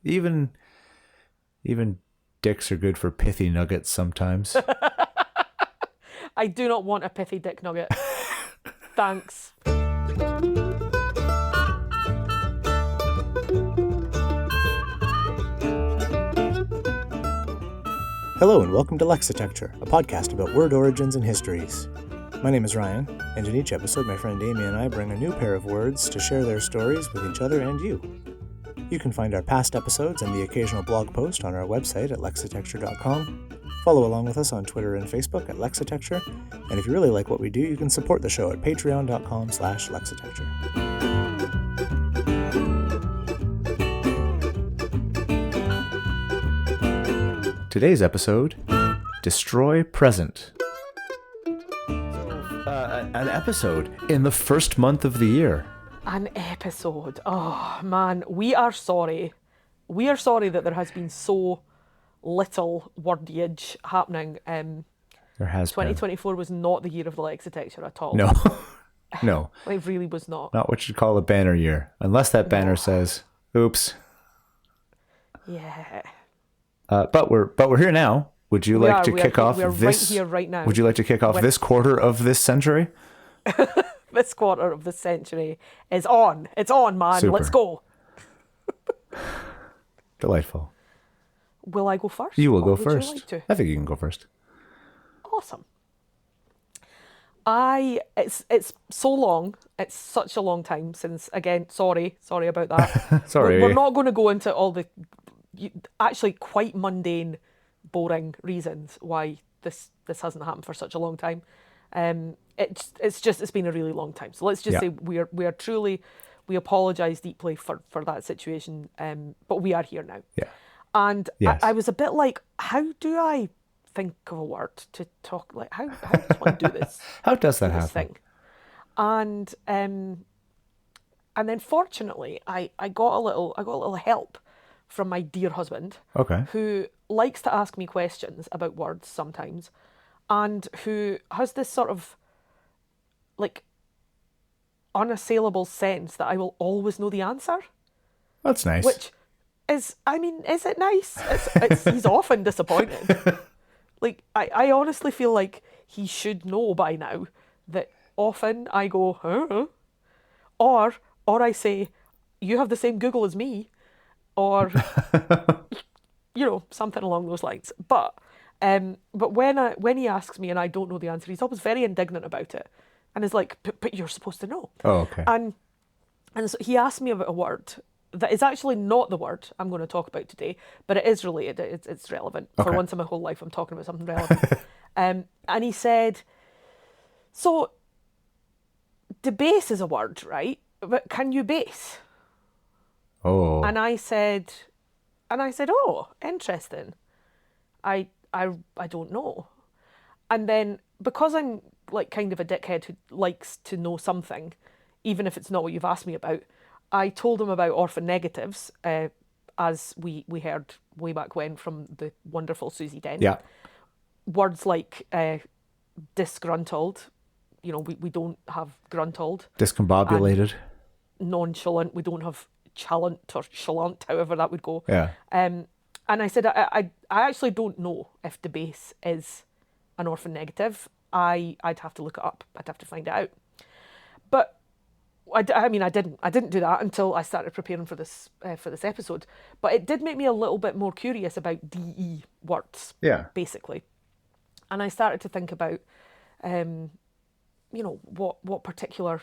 Even dicks are good for pithy nuggets sometimes. I do not want a pithy dick nugget. Thanks. Hello and welcome to Lexitecture, a podcast about word origins and histories. My name is Ryan, and in each episode my friend Amy and I bring a new pair of words to share their stories with each other and you. You can find our past episodes and the occasional blog post on our website at lexitecture.com. Follow along with us on Twitter and Facebook at Lexitecture, and if you really like what we do, you can support the show at patreon.com/lexitecture. Today's episode, Destroy Present. An episode in the first month of the year. An episode. Oh, man. We are sorry. We are sorry that there has been so little wordage happening. There has 2024 was not the year of the Lexitecture at all. No. No. It really was not. Not what you'd call a banner year. Unless that banner says, oops. Yeah. But we're here now. Would you like to kick off this? Right here, right now. Would you like to kick off this quarter of this century? This quarter of the century is on. It's on, man. Super. Let's go. Delightful. Will I go first? You will Or go would first. You like to? I think you can go first. Awesome. It's so long. It's such a long time since. Again, sorry about that. Sorry. We're not going to go into all the actually quite mundane, boring reasons why this hasn't happened for such a long time. It's been a really long time. So let's just say we are truly, we apologise deeply for that situation. But we are here now. Yeah. And Yes. I was a bit like, how do I think of a word to talk? Like, how does one do this? How does that this happen? thing? And then fortunately, I got a little help from my dear husband, Okay. who likes to ask me questions about words sometimes, and who has this sort of like unassailable sense that I will always know the answer. That's nice. Which is it nice? He's often disappointed. Like, I honestly feel like he should know by now that often I go, huh? Or I say, you have the same Google as me, or something along those lines. But when he asks me and I don't know the answer, he's always very indignant about it, and is like, but you're supposed to know. Oh, okay. And so he asked me about a word that is actually not the word I'm going to talk about today, but it is related. It's relevant. Okay. For once in my whole life, I'm talking about something relevant. And he said, so debase is a word, right? But can you base? Oh. And I said, oh, interesting. I don't know. And then, because I'm like kind of a dickhead who likes to know something, even if it's not what you've asked me about, I told him about orphan negatives, as we heard way back when from the wonderful Susie Dent. Yeah. Words like disgruntled, we don't have gruntled. Discombobulated. Nonchalant, we don't have chalant or chalant, however that would go. Yeah. And I said, I actually don't know if debase is an orphan negative. I'd have to look it up. I'd have to find it out. But I didn't do that until I started preparing for this episode. But it did make me a little bit more curious about DE words. Yeah. Basically, and I started to think about, what particular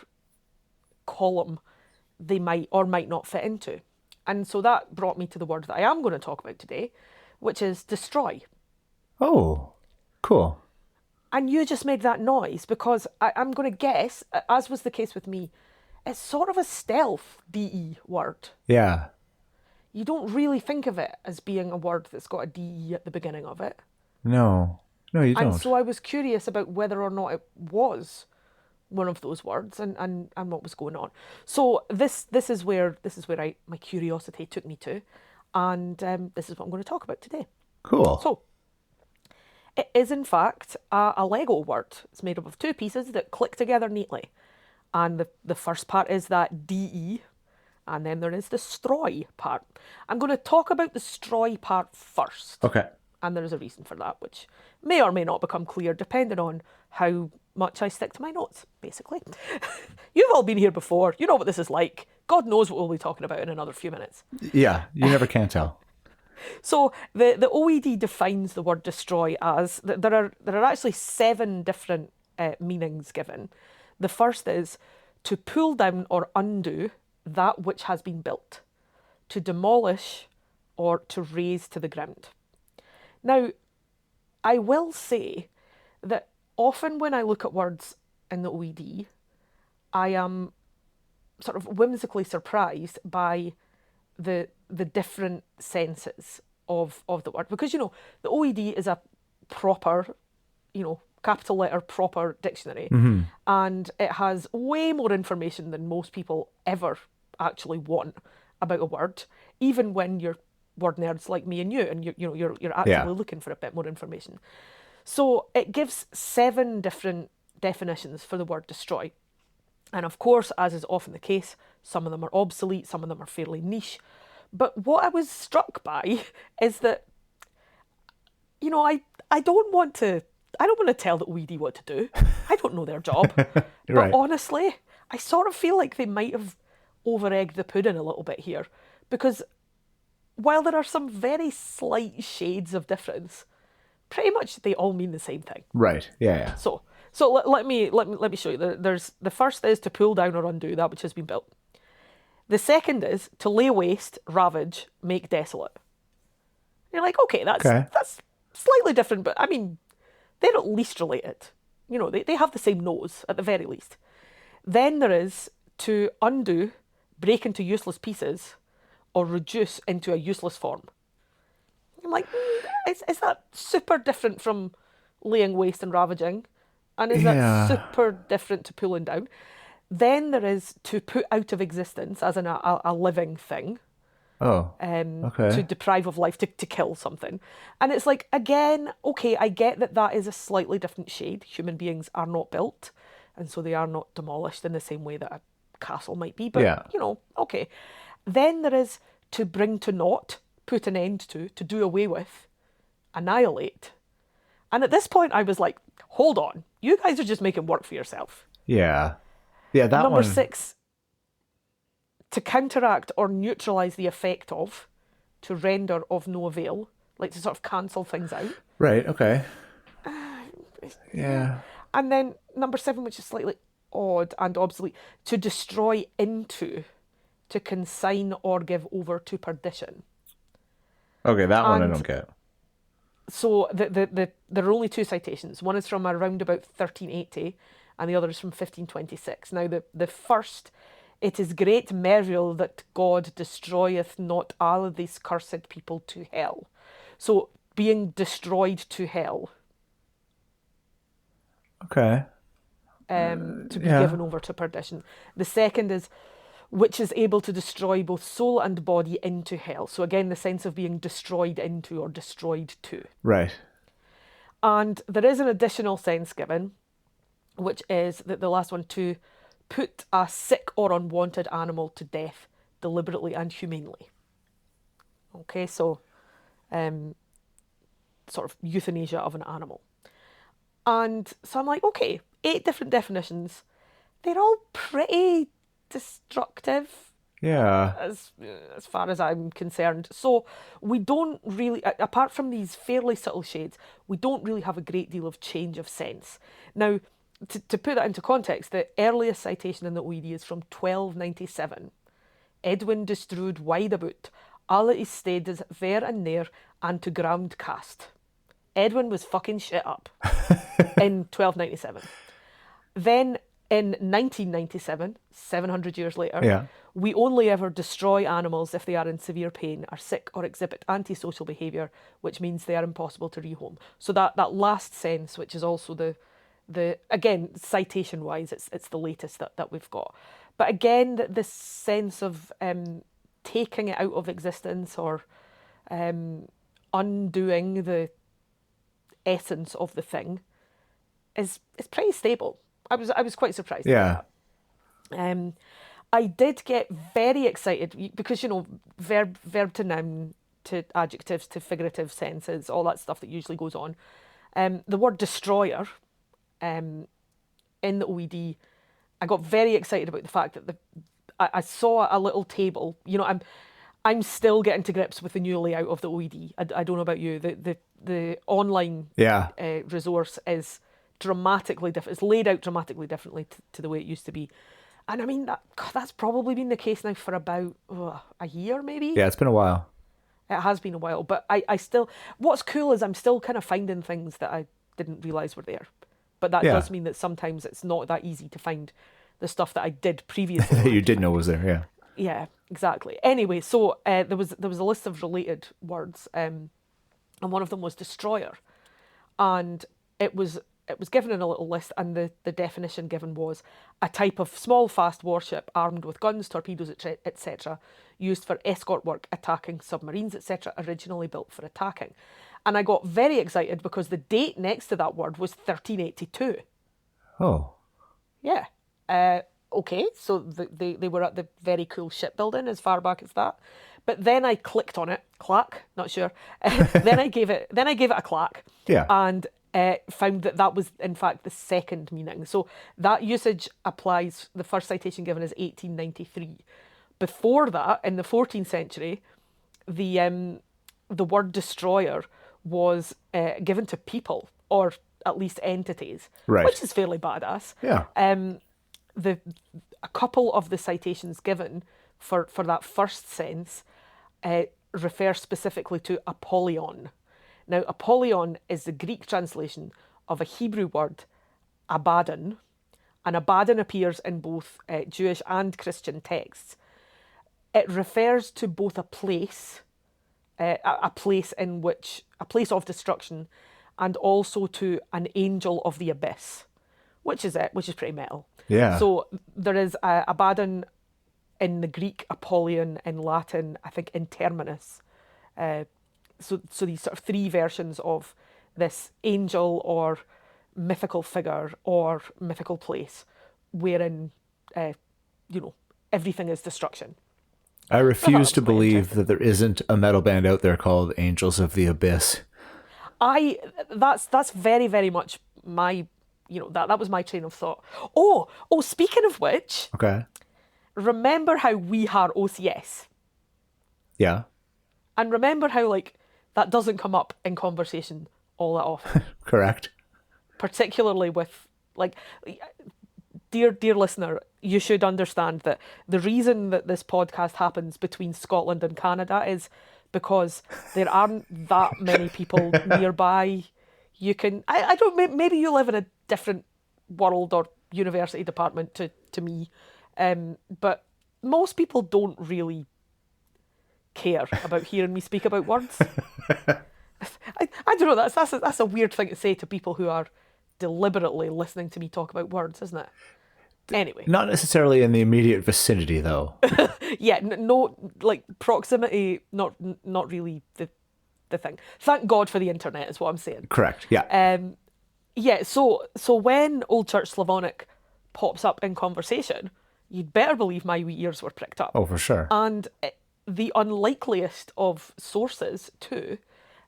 column they might or might not fit into. And so that brought me to the word that I am going to talk about today, which is destroy. Oh, cool. And you just made that noise because I'm going to guess, as was the case with me, it's sort of a stealth DE word. Yeah. You don't really think of it as being a word that's got a DE at the beginning of it. No, you don't. And so I was curious about whether or not it was one of those words and what was going on. So this is where my curiosity took me to, and this is what I'm going to talk about today. Cool. So it is in fact a Lego word. It's made up of two pieces that click together neatly, and the first part is that DE, and then there is the stroy part. I'm going to talk about the stroy part first. Okay. And there is a reason for that, which may or may not become clear depending on how much I stick to my notes, basically. You've all been here before. You know what this is like. God knows what we'll be talking about in another few minutes. Yeah, you never can tell. So the OED defines the word destroy as, there are actually 7 different meanings given. The first is to pull down or undo that which has been built, to demolish or to raze to the ground. Now, I will say that often when I look at words in the OED, I am sort of whimsically surprised by the different senses of the word. Because, the OED is a proper, capital letter proper dictionary. Mm-hmm. And it has way more information than most people ever actually want about a word, even when you're word nerds like me and you, and you're actively looking for a bit more information. So it gives 7 different definitions for the word destroy. And of course, as is often the case, some of them are obsolete, some of them are fairly niche. But what I was struck by is that, I don't want to tell the OED what to do. I don't know their job. Right. But honestly, I sort of feel like they might have over-egged the pudding a little bit here. Because while there are some very slight shades of difference, pretty much they all mean the same thing. Right. Yeah. So let me show you. There's the first is to pull down or undo that which has been built. The second is to lay waste, ravage, make desolate. You're like, okay, that's slightly different, but I mean, they're at least related. They have the same nose at the very least. Then there is to undo, break into useless pieces, or reduce into a useless form. I'm like, is that super different from laying waste and ravaging? And is that super different to pulling down? Then there is to put out of existence, as in a living thing. Oh, okay. To deprive of life, to kill something. And it's like, again, okay, I get that is a slightly different shade. Human beings are not built, and so they are not demolished in the same way that a castle might be. But, okay. Then there is to bring to naught, put an end to do away with, annihilate. And at this point, I was like, hold on. You guys are just making work for yourself. Yeah. Yeah, that Number one. 6, to counteract or neutralise the effect of, to render of no avail, like to sort of cancel things out. Right, okay. Yeah. And then number 7, which is slightly odd and obsolete, to destroy into, to consign or give over to perdition. Okay, that one I don't get. So there are only 2 citations. One is from around about 1380 and the other is from 1526. Now the first, it is great marvel that God destroyeth not all these cursed people to hell. So being destroyed to hell. Okay. To be given over to perdition. The second is, which is able to destroy both soul and body into hell. So again, the sense of being destroyed into or destroyed to. Right. And there is an additional sense given, which is that the last one, to put a sick or unwanted animal to death deliberately and humanely. Okay, so sort of euthanasia of an animal. And so I'm like, okay, 8 different definitions. They're all pretty destructive. Yeah. As far as I'm concerned. So we don't really, apart from these fairly subtle shades, we don't really have a great deal of change of sense. Now, to put that into context, the earliest citation in the OED is from 1297. Edwin destrued wide about, alle his stedes ver and near, and to ground cast. Edwin was fucking shit up in 1297. Then in 1997, 700 years later, we only ever destroy animals if they are in severe pain, are sick, or exhibit antisocial behaviour, which means they are impossible to rehome. So that last sense, which is also the again, citation-wise, it's the latest that we've got. But again, this sense of taking it out of existence or undoing the essence of the thing is pretty stable. I was quite surprised. Yeah. I did get very excited because, verb to noun to adjectives to figurative senses, all that stuff that usually goes on. The word destroyer in the OED, I got very excited about the fact that I saw a little table. I'm still getting to grips with the new layout of the OED. I don't know about you. The online resource is dramatically different. It's laid out dramatically differently to the way it used to be. And I mean, that's probably been the case now for about a year, maybe? Yeah, it's been a while. It has been a while. But I still... What's cool is I'm still kind of finding things that I didn't realise were there. But that does mean that sometimes it's not that easy to find the stuff that I did previously. That you did know was there, yeah. Yeah, exactly. Anyway, so there was a list of related words, and one of them was destroyer. And it was given in a little list, and the definition given was a type of small, fast warship armed with guns, torpedoes, etc., used for escort work, attacking submarines, etc., originally built for attacking. And I got very excited because the date next to that word was 1382. Oh. Yeah. Okay, so they were at the very cool shipbuilding as far back as that. But then I clicked on it, clack, not sure. then I gave it a clack. Yeah. And found that was in fact the second meaning. So that usage applies. The first citation given is 1893. Before that, in the 14th century, the word destroyer was given to people, or at least entities, right, which is fairly badass. Yeah. A couple of the citations given for that first sense refer specifically to Apollyon. Now, Apollyon is the Greek translation of a Hebrew word, Abaddon, and Abaddon appears in both Jewish and Christian texts. It refers to both a place of destruction, and also to an angel of the abyss, which is pretty metal. Yeah. So there is Abaddon in the Greek, Apollyon in Latin, I think Interminus. So these sort of three versions of this angel or mythical figure or mythical place wherein, everything is destruction. I refuse to believe that there isn't a metal band out there called Angels of the Abyss. That's very, very much my, that was my train of thought. Oh, speaking of which, okay, remember how we had OCS? Yeah. And remember how, that doesn't come up in conversation all that often. Correct. Particularly with, dear listener, you should understand that the reason that this podcast happens between Scotland and Canada is because there aren't that many people nearby. You can, I don't, maybe you live in a different world or university department to me, but most people don't really care about hearing me speak about words. I don't know, that's a weird thing to say to people who are deliberately listening to me talk about words, isn't it? Anyway. Not necessarily in the immediate vicinity, though. Yeah, no, proximity, not really the thing. Thank God for the internet, is what I'm saying. Correct, yeah. Yeah, so when Old Church Slavonic pops up in conversation, you'd better believe my wee ears were pricked up. Oh, for sure. And the unlikeliest of sources too,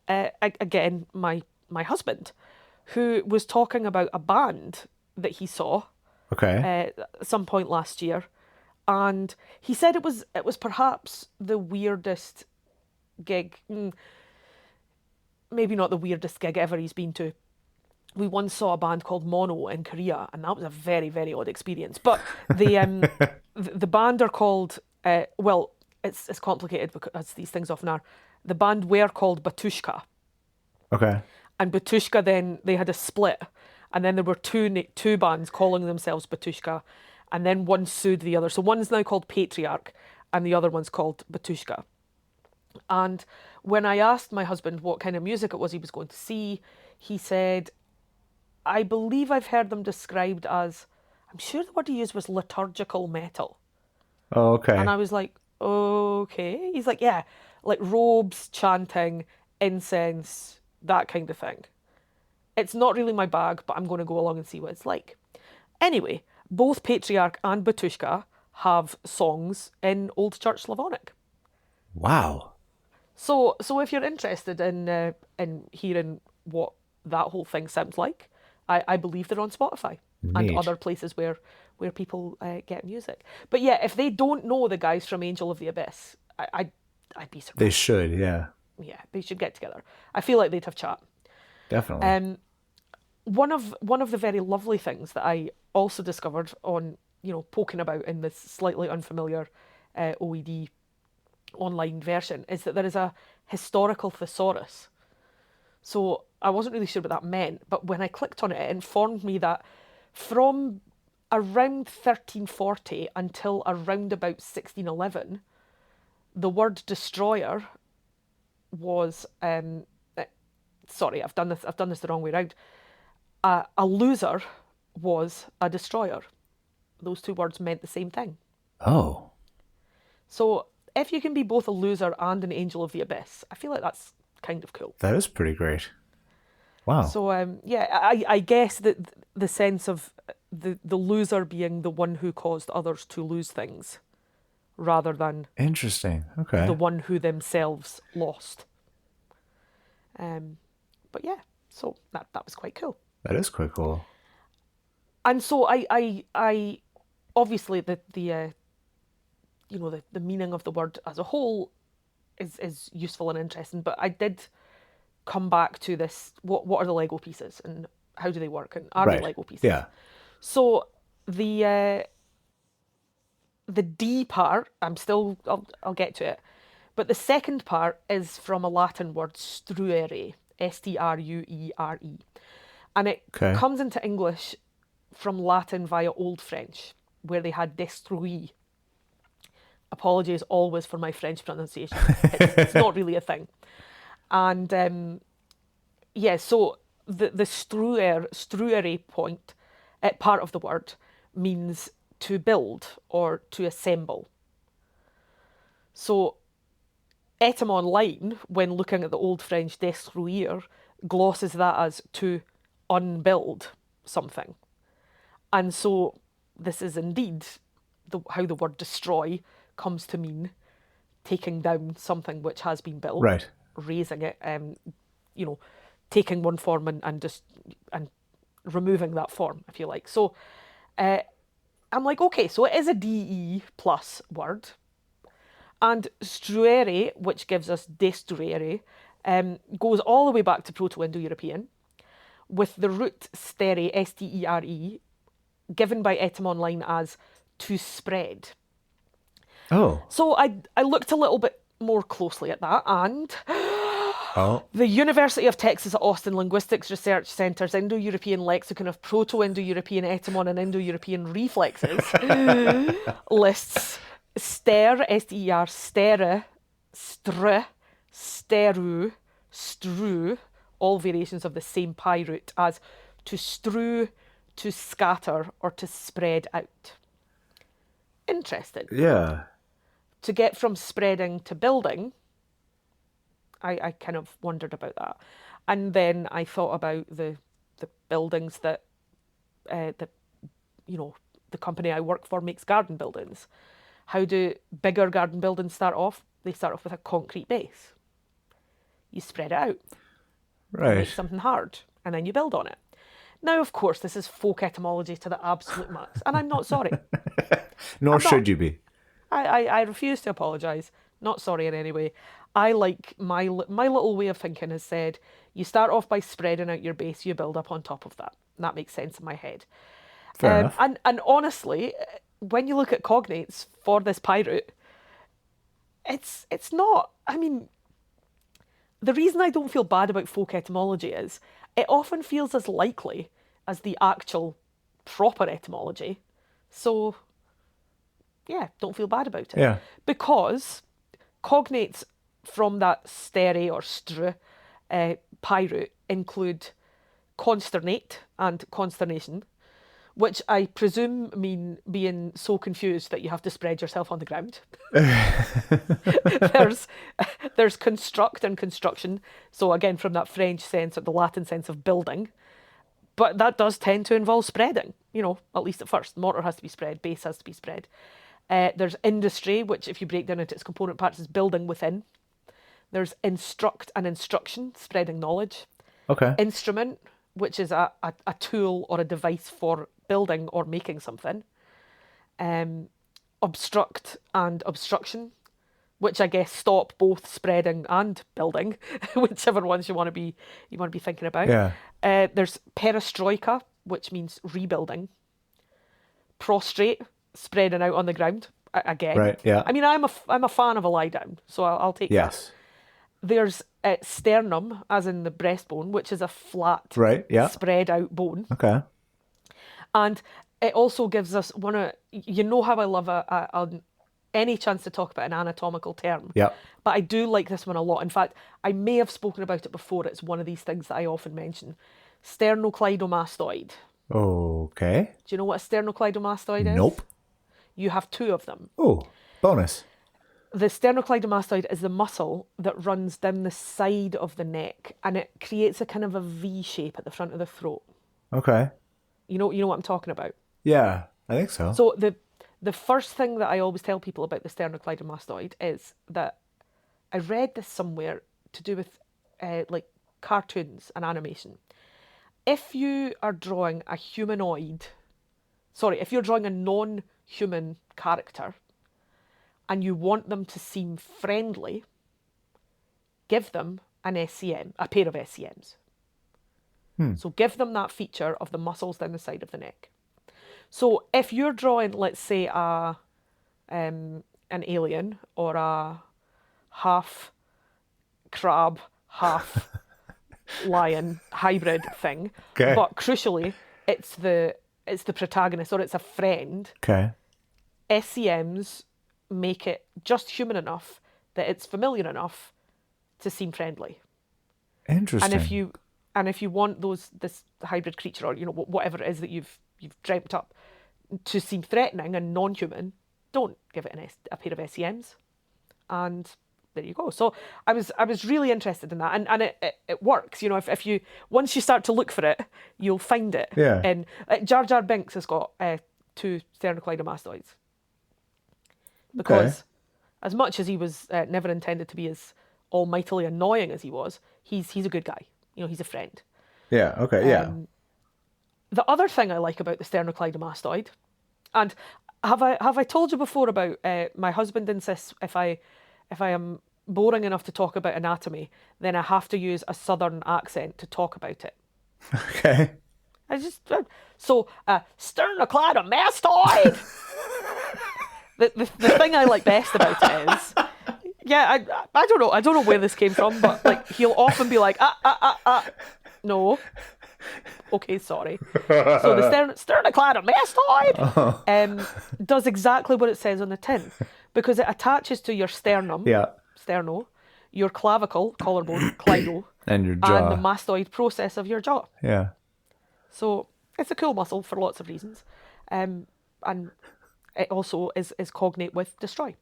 again, my husband, who was talking about a band that he saw at some point last year, and he said it was perhaps the weirdest gig, maybe not the weirdest gig ever he's been to. We once saw a band called Mono in Korea, and that was a very, very odd experience. But the the band are called it's complicated because these things often are. The band were called Batushka. Okay. And Batushka, then they had a split, and then there were two bands calling themselves Batushka, and then one sued the other. So one's now called Patriarch, and the other one's called Batushka. And when I asked my husband what kind of music it was he was going to see, he said, I believe I've heard them described as, I'm sure the word he used was liturgical metal. Oh, okay. And I was like, okay. He's like, yeah, like robes, chanting, incense, that kind of thing. It's not really my bag, but I'm going to go along and see what it's like. Anyway, both Patriarch and Batushka have songs in Old Church Slavonic. Wow. So if you're interested in hearing what that whole thing sounds like, I believe they're on Spotify and Neat. other places where people get music. But yeah, if they don't know the guys from Angel of the Abyss, I'd be surprised. They should, yeah. Yeah, they should get together. I feel like they'd have chat. Definitely. One of the very lovely things that I also discovered on, poking about in this slightly unfamiliar OED online version is that there is a historical thesaurus. So I wasn't really sure what that meant, but when I clicked on it, it informed me that from around 1340 until around about 1611, the word destroyer was sorry, I've done this the wrong way around. A loser was a destroyer. Those two words meant the same thing. Oh. So if you can be both a loser and an angel of the abyss, I feel like that's kind of cool. That is pretty great. Wow. So I guess that the sense of the loser being the one who caused others to lose things, rather than Interesting. Okay. the one who themselves lost. But yeah, so that was quite cool. That is quite cool. And so I obviously the meaning of the word as a whole is useful and interesting, but I did come back to this: what are the Lego pieces and how do they work, and are they Lego pieces? Yeah. So the D part, I'll get to it, but the second part is from a Latin word struere, struere, and it comes into English from Latin via Old French, where they had destruit. Apologies always for my French pronunciation. It's not really a thing. And so the struere point, part of the word, means to build or to assemble. So etymon when looking at the Old French destruire, glosses that as to unbuild something. And so this is indeed how the word destroy comes to mean taking down something which has been built, right, raising it, taking one form and removing that form, if you like. So I'm like, okay, so it is a DE plus word. And struere, which gives us destruere, goes all the way back to Proto-Indo-European, with the root stere, S-T-E-R-E, given by etymon as to spread. Oh. So I looked a little bit more closely at that, and the University of Texas at Austin Linguistics Research Centre's Indo-European Lexicon of Proto-Indo-European Etymon and Indo-European Reflexes lists ster, S-T-E-R, stere, str, steru, stru, all variations of the same pi root, as to strew, to scatter, or to spread out. Interesting. Yeah. To get from spreading to building, I kind of wondered about that. And then I thought about the buildings that the company I work for makes garden buildings. How do bigger garden buildings start off? They start off with a concrete base. You spread it out. Right. Make something hard, and then you build on it. Now, of course, this is folk etymology to the absolute max, and I'm not sorry. Nor should you be. I refuse to apologise. Not sorry in any way. I like my little way of thinking has said, you start off by spreading out your base, you build up on top of that. And that makes sense in my head. Fair enough. And honestly, when you look at cognates for this pi root, it's not, I mean, the reason I don't feel bad about folk etymology is it often feels as likely as the actual proper etymology. So yeah, don't feel bad about it. Yeah. Because cognates from that stere or str pi root include consternate and consternation, which I presume mean being so confused that you have to spread yourself on the ground. There's construct and construction. So again, from that French sense or the Latin sense of building. But that does tend to involve spreading, at least at first. Mortar has to be spread, base has to be spread. There's industry, which if you break down into its component parts is building within. There's instruct and instruction, spreading knowledge. Okay. Instrument, which is a tool or a device for building or making something. Obstruct and obstruction, which I guess stop both spreading and building, whichever ones you want to be thinking about. Yeah. There's perestroika, which means rebuilding. Prostrate, spreading out on the ground again. Right. Yeah. I mean, I'm a fan of a lie down, so I'll take that. Yes. There's sternum, as in the breastbone, which is a flat, Right. Yeah. spread out bone. Okay. And it also gives us you know how I love any chance to talk about an anatomical term. Yeah. But I do like this one a lot. In fact, I may have spoken about it before. It's one of these things that I often mention. Sternocleidomastoid. Okay. Do you know what a sternocleidomastoid is? Nope. You have two of them. Oh, bonus. The sternocleidomastoid is the muscle that runs down the side of the neck, and it creates a kind of a V shape at the front of the throat. Okay. You know what I'm talking about. Yeah, I think so. So the first thing that I always tell people about the sternocleidomastoid is that I read this somewhere to do with like cartoons and animation. If you are drawing if you're drawing a non-human character and you want them to seem friendly, give them an SCM, a pair of SCMs. So give them that feature of the muscles down the side of the neck. So if you're drawing, let's say, an alien or a half crab, half lion hybrid thing, Okay. but crucially, it's the protagonist or it's a friend. Okay. SCMs make it just human enough that it's familiar enough to seem friendly. Interesting. And if you want this hybrid creature or whatever it is that you've dreamt up to seem threatening and non-human, don't give it a pair of SCMs, and there you go. So I was really interested in that, and it works. If you once you start to look for it, you'll find it. Yeah. And Jar Jar Binks has got 2 sternocleidomastoids because as much as he was never intended to be as almightily annoying as he was, he's a good guy. He's a friend. Yeah. Okay. Yeah. The other thing I like about the sternocleidomastoid, and have I told you before about my husband insists if I am boring enough to talk about anatomy, then I have to use a southern accent to talk about it. Okay. Sternocleidomastoid. the thing I like best about it is, I don't know where this came from, but like he'll often be like no. Okay, sorry. So the sternocleidomastoid does exactly what it says on the tin, because it attaches to your sternum, sterno, your clavicle, collarbone, cleido, And your jaw. and the mastoid process of your jaw. Yeah. So it's a cool muscle for lots of reasons, and it also is cognate with destroy.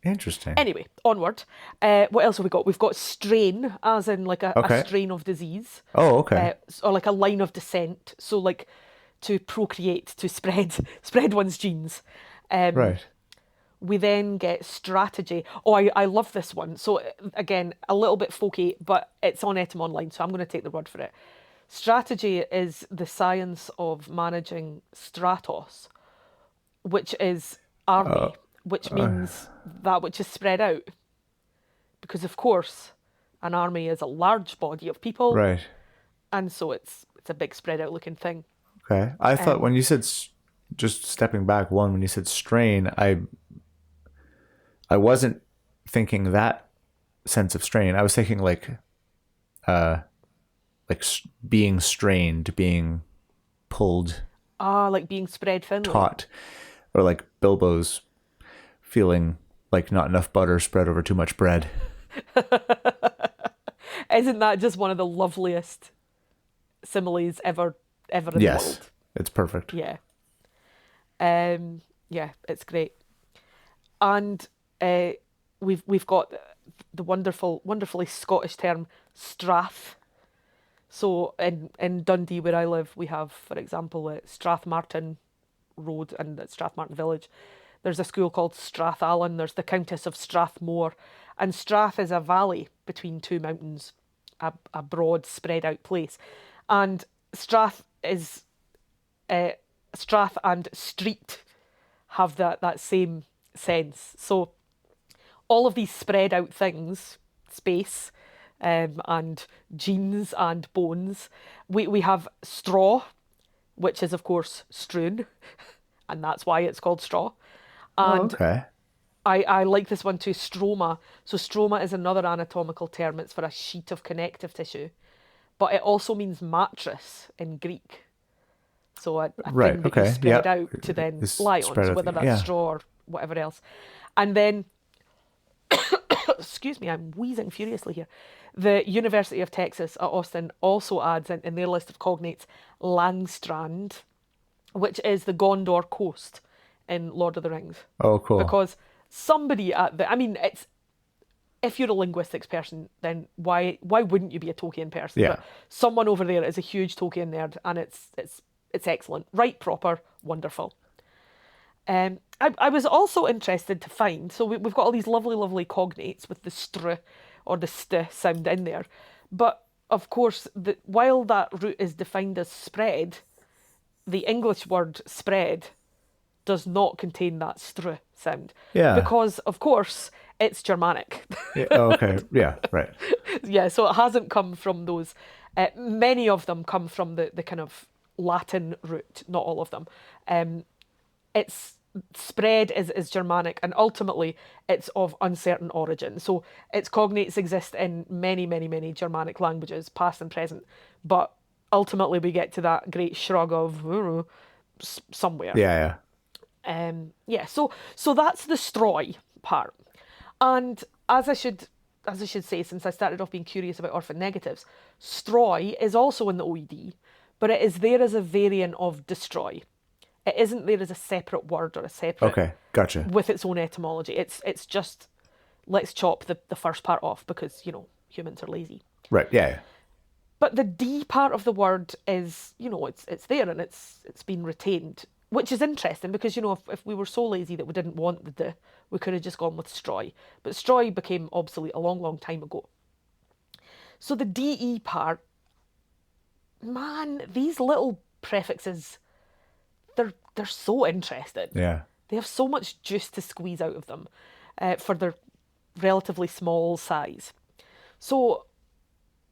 Interesting. Anyway, onward. What else have we got? We've got strain, as in like a strain of disease. Oh, okay. Or like a line of descent. So like to procreate, to spread one's genes. Right. We then get strategy. Oh, I love this one. So again, a little bit folky, but it's on Etym Online, so I'm going to take the word for it. Strategy is the science of managing stratos, which is army, which means that which is spread out. Because of course, an army is a large body of people, Right. and so it's a big spread out looking thing. Okay. I thought when you said, just stepping back, when you said strain, I wasn't thinking that sense of strain. I was thinking like being strained, being pulled, Like being spread thinly. taut, or like Bilbo's feeling like not enough butter spread over too much bread. Isn't that just one of the loveliest similes ever in the Yes, world? it's perfect. Yeah. Yeah, it's great. And we've got the wonderfully Scottish term strath. So in Dundee, where I live, we have, for example, Strathmartin Road and Strathmartin Village. There's a school called Strathallan. There's the Countess of Strathmore. And Strath is a valley between two mountains, a broad, spread out place. And Strath is Strath and street have that same sense. So all of these spread out things, space, and jeans and bones. We have straw, which is of course strewn, and that's why it's called straw. Oh, And okay. I like this one too, stroma. So stroma is another anatomical term. It's for a sheet of connective tissue, but it also means mattress in Greek. So a Right. thing that you Okay. spread Yeah. out to then This lie on, spread so out whether thing. that's Yeah. straw or whatever else. And then, excuse me, I'm wheezing furiously here. The University of Texas at Austin also adds in their list of cognates Langstrand, which is the Gondor coast in Lord of the Rings. Oh, cool. Because somebody it's, if you're a linguistics person, then why wouldn't you be a Tolkien person? Yeah. But someone over there is a huge Tolkien nerd, and it's excellent, right, proper, wonderful. I was also interested to find, so we've got all these lovely cognates with the str or the st sound in there, but of course, while that root is defined as spread, the English word spread does not contain that str sound. Yeah. Because, of course, it's Germanic. Yeah. Oh, okay. Yeah. Right. Yeah, so it hasn't come from those. Many of them come from the kind of Latin root, not all of them. It's spread is Germanic, and ultimately it's of uncertain origin. So its cognates exist in many Germanic languages, past and present, but ultimately we get to that great shrug of somewhere. Yeah. Yeah. So that's the straw part, and as I should say, since I started off being curious about orphan negatives, straw is also in the OED, but it is there as a variant of destroy. It isn't there as a separate word or a separate. Okay. Gotcha. With its own etymology. It's just, let's chop the first part off because, humans are lazy. Right. Yeah. But the D part of the word is, it's there and it's been retained, which is interesting because, if we were so lazy that we didn't want the D, we could have just gone with straw. But straw became obsolete a long time ago. So the DE part, man, these little prefixes, they're so interesting. Yeah. They have so much juice to squeeze out of them for their relatively small size. So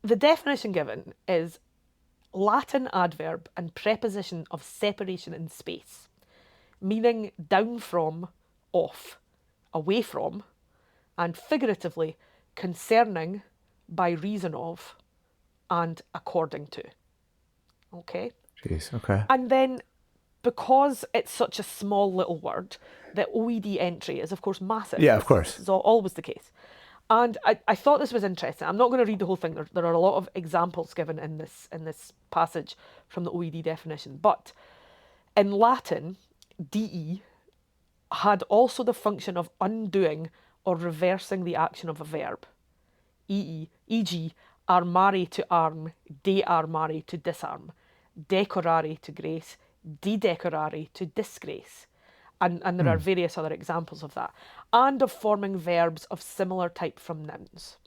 the definition given is Latin adverb and preposition of separation in space, meaning down from, off, away from, and figuratively concerning, by reason of, and according to. Okay? Jeez. Okay. And then, because it's such a small little word, the OED entry is, of course, massive. Yeah, of course. It's always the case. And I thought this was interesting. I'm not going to read the whole thing. There are a lot of examples given in this passage from the OED definition. But in Latin, DE had also the function of undoing or reversing the action of a verb. E.g., armare to arm, de-armare to disarm, decorare to grace, de-decorare to disgrace. And there are various other examples of that. And of forming verbs of similar type from nouns.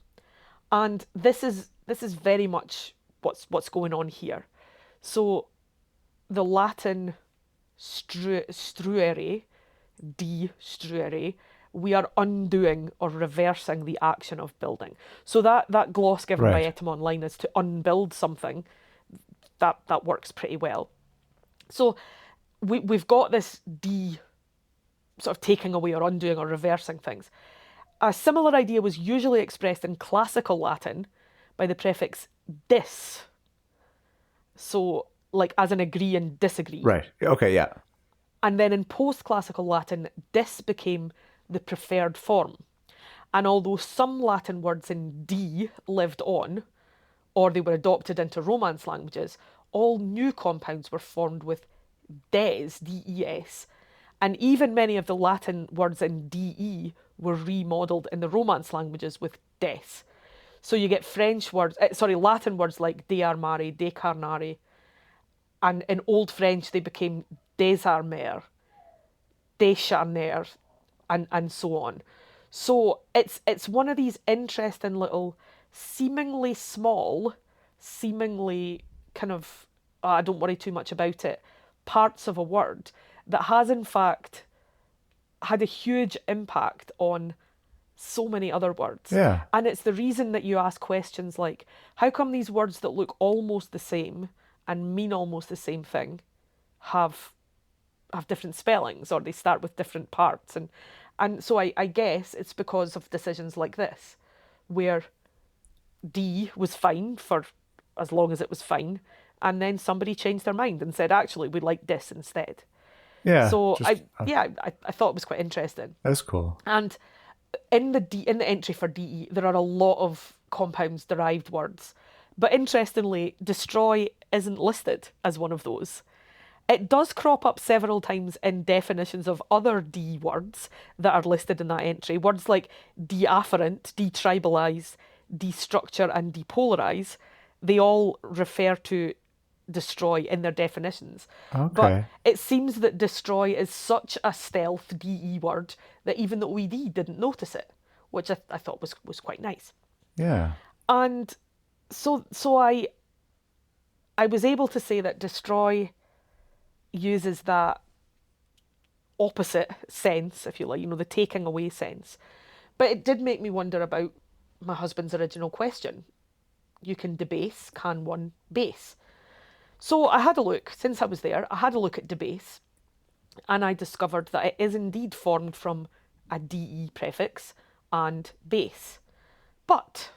And this is very much what's going on here. So the Latin struere, de-struere, we are undoing or reversing the action of building. So that gloss given by Right. Etym Online is to unbuild something. That works pretty well. So we've got this D sort of taking away or undoing or reversing things. A similar idea was usually expressed in classical Latin by the prefix dis. So, like as in agree and disagree. Right. Okay. Yeah. And then in post-classical Latin, dis became the preferred form. And although some Latin words in D lived on, or they were adopted into Romance languages, all new compounds were formed with des, D-E-S, and even many of the Latin words in DE were remodeled in the Romance languages with des. So you get Latin words like dearmare, decarnare, and in Old French they became desarmer. décharner, and so on. So it's one of these interesting little, seemingly small, seemingly kind of, I don't worry too much about it, parts of a word that has in fact had a huge impact on so many other words. Yeah. And it's the reason that you ask questions like, how come these words that look almost the same and mean almost the same thing have different spellings, or they start with different parts? And so I guess it's because of decisions like this, where D was fine for as long as it was fine, and then somebody changed their mind and said, actually, we like this instead. Yeah. So Just, I thought it was quite interesting. that's cool. And in the entry for DE, there are a lot of compounds derived words. But interestingly, destroy isn't listed as one of those. It does crop up several times in definitions of other D words that are listed in that entry. Words like deafferent, detribalize, destructure, and depolarize, they all refer to destroy in their definitions. Okay. But it seems that destroy is such a stealth DE word that even the OED didn't notice it, which I thought was quite nice. Yeah. And so I was able to say that destroy uses that opposite sense, if you like, the taking away sense. But it did make me wonder about my husband's original question. You can debase, can one base? So I had a look, since I was there, I had a look at debase, and I discovered that it is indeed formed from a DE prefix and base. But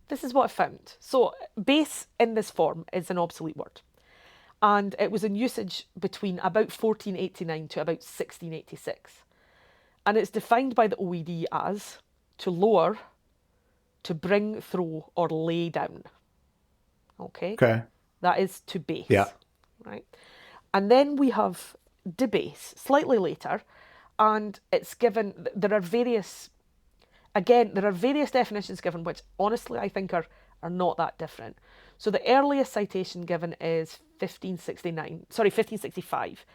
this is what I found. So base in this form is an obsolete word. And it was in usage between about 1489 to about 1686. And it's defined by the OED as to lower, to bring, throw, or lay down. Okay? Okay. That is to base. Yeah. Right? And then we have debase slightly later, and it's given, there are various definitions given, which honestly I think are not that different. So the earliest citation given is 1565.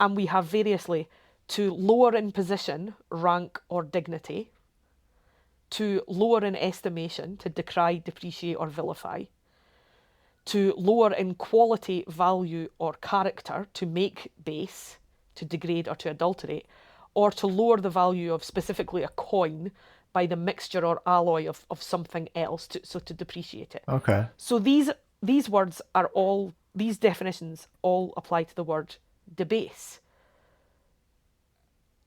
And we have variously to lower in position, rank, or dignity, to lower in estimation, to decry, depreciate, or vilify, to lower in quality, value, or character, to make base, to degrade, or to adulterate, or to lower the value of specifically a coin by the mixture or alloy of something else, to depreciate it. Okay. So these words are all, these definitions all apply to the word debase.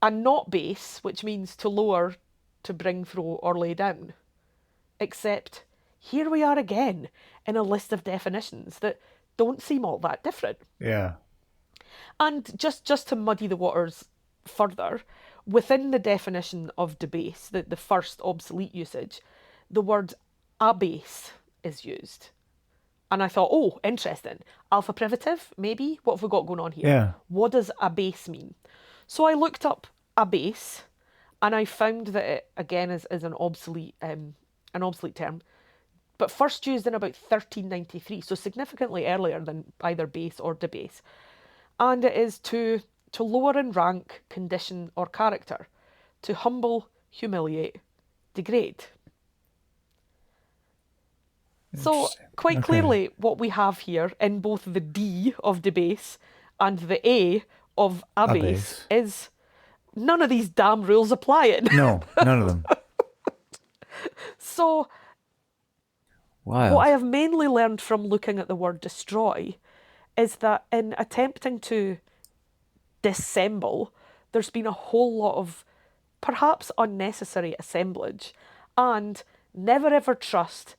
And not base, which means to lower, to bring, throw, or lay down. Except here we are again in a list of definitions that don't seem all that different. Yeah. And just to muddy the waters further, within the definition of debase, the first obsolete usage, the word abase is used. And I thought, oh, interesting. Alpha privative, maybe? What have we got going on here? Yeah. What does abase mean? So I looked up abase, and I found that it, again, is an obsolete term, but first used in about 1393, so significantly earlier than either base or debase. And it is to lower in rank, condition, or character, to humble, humiliate, degrade. So quite clearly what we have here in both the D of debase and the A of abase is none of these damn rules applying. No, none of them. So Wild. what I have mainly learned from looking at the word destroy is that in attempting to dissemble, there's been a whole lot of perhaps unnecessary assemblage, and never ever trust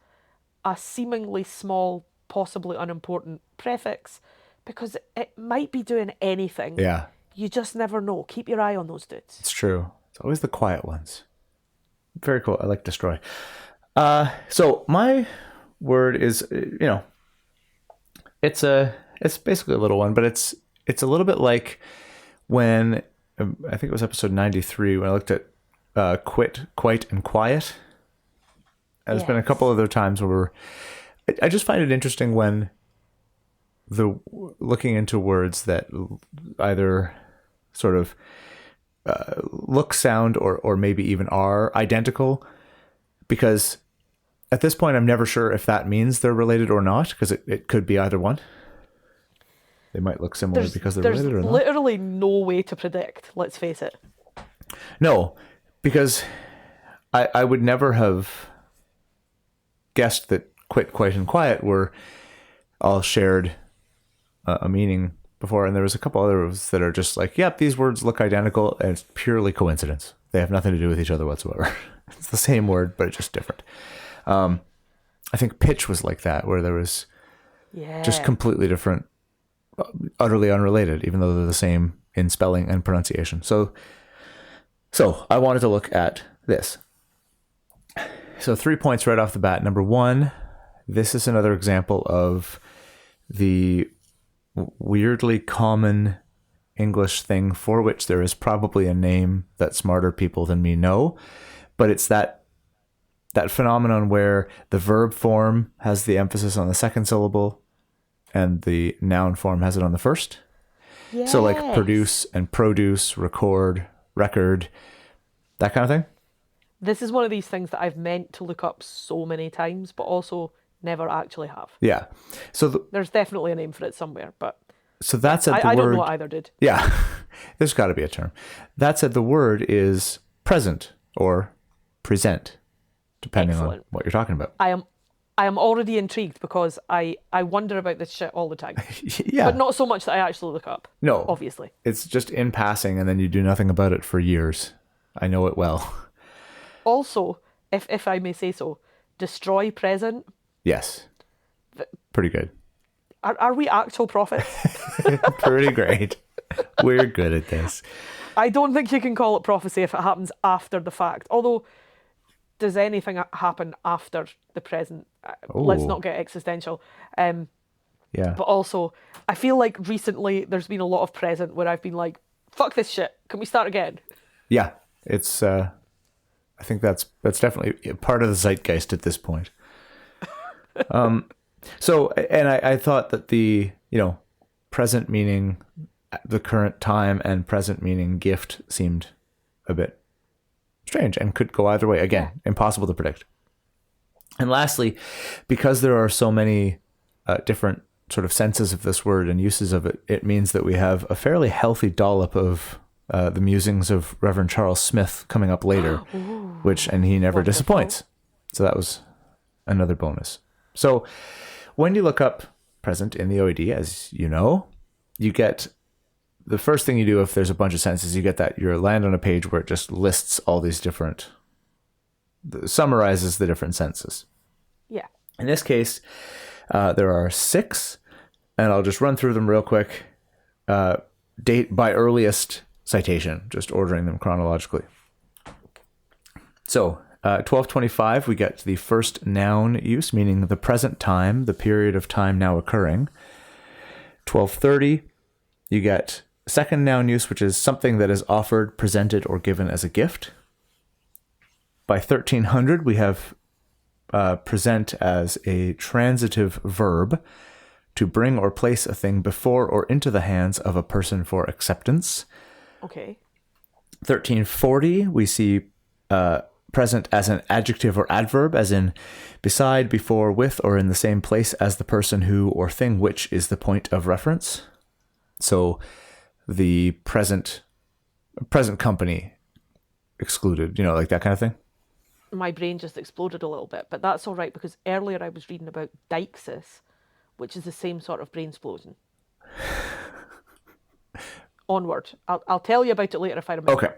a seemingly small, possibly unimportant prefix, because it might be doing anything. Yeah. You just never know. Keep your eye on those dudes. It's true. It's always the quiet ones. Very cool. I like destroy. So my word is, it's basically a little one, but it's a little bit like when, I think it was episode 93, when I looked at quit, quite, and quiet. And there's been a couple other times where I just find it interesting when looking into words that either sort of look, sound, or maybe even are identical, because at this point I'm never sure if that means they're related or not, because it could be either one. They might look similar because they're related or not. There's literally no way to predict, let's face it. No, because I would never have guessed that quit, quite, and quiet were all shared a meaning before, and there was a couple others that are just like, yep, these words look identical, and it's purely coincidence. They have nothing to do with each other whatsoever. It's the same word, but it's just different. I think pitch was like that, where there was just completely different, utterly unrelated, even though they're the same in spelling and pronunciation. So I wanted to look at this. So 3 points right off the bat. Number one, this is another example of the weirdly common English thing for which there is probably a name that smarter people than me know, but it's that phenomenon where the verb form has the emphasis on the second syllable and the noun form has it on the first. Yes. So like produce and produce, record, record, that kind of thing. This is one of these things that I've meant to look up so many times, but also never actually have. Yeah. So there's definitely a name for it somewhere, but so that said, I don't know what either did. Yeah, there's got to be a term. That said, the word is present or present, depending on what you're talking about. I am already intrigued because I wonder about this shit all the time. Yeah. But not so much that I actually look up. No. Obviously. It's just in passing and then you do nothing about it for years. I know it well. Also, if I may say so, destroy present. Yes. Pretty good. Are we actual prophets? Pretty great. We're good at this. I don't think you can call it prophecy if it happens after the fact. Although, does anything happen after the present? Let's not get existential. Yeah. But also, I feel like recently there's been a lot of present where I've been like, fuck this shit. Can we start again? Yeah. It's, I think that's definitely part of the zeitgeist at this point. So, and I thought that the, present meaning the current time and present meaning gift seemed a bit strange and could go either way. Again, impossible to predict. And lastly, because there are so many different sort of senses of this word and uses of it, it means that we have a fairly healthy dollop of the musings of Reverend Charles Smith coming up later, and he never disappoints. So that was another bonus. So when you look up present in the OED, as you know, you get the first thing you do if there's a bunch of sentences, you get that you land on a page where it just lists all these different, summarizes the different senses. Yeah. In this case, there are 6, and I'll just run through them real quick. Date by earliest citation, just ordering them chronologically. So, 1225, we get the first noun use, meaning the present time, the period of time now occurring. 1230, you get second noun use, which is something that is offered, presented, or given as a gift. By 1300, we have present as a transitive verb to bring or place a thing before or into the hands of a person for acceptance. Okay. 1340, we see present as an adjective or adverb, as in beside, before, with, or in the same place as the person who or thing which is the point of reference. So the present company excluded, like that kind of thing. My brain just exploded a little bit, but that's all right because earlier I was reading about deixis, which is the same sort of brain explosion. Onward. I'll tell you about it later if I remember. Okay.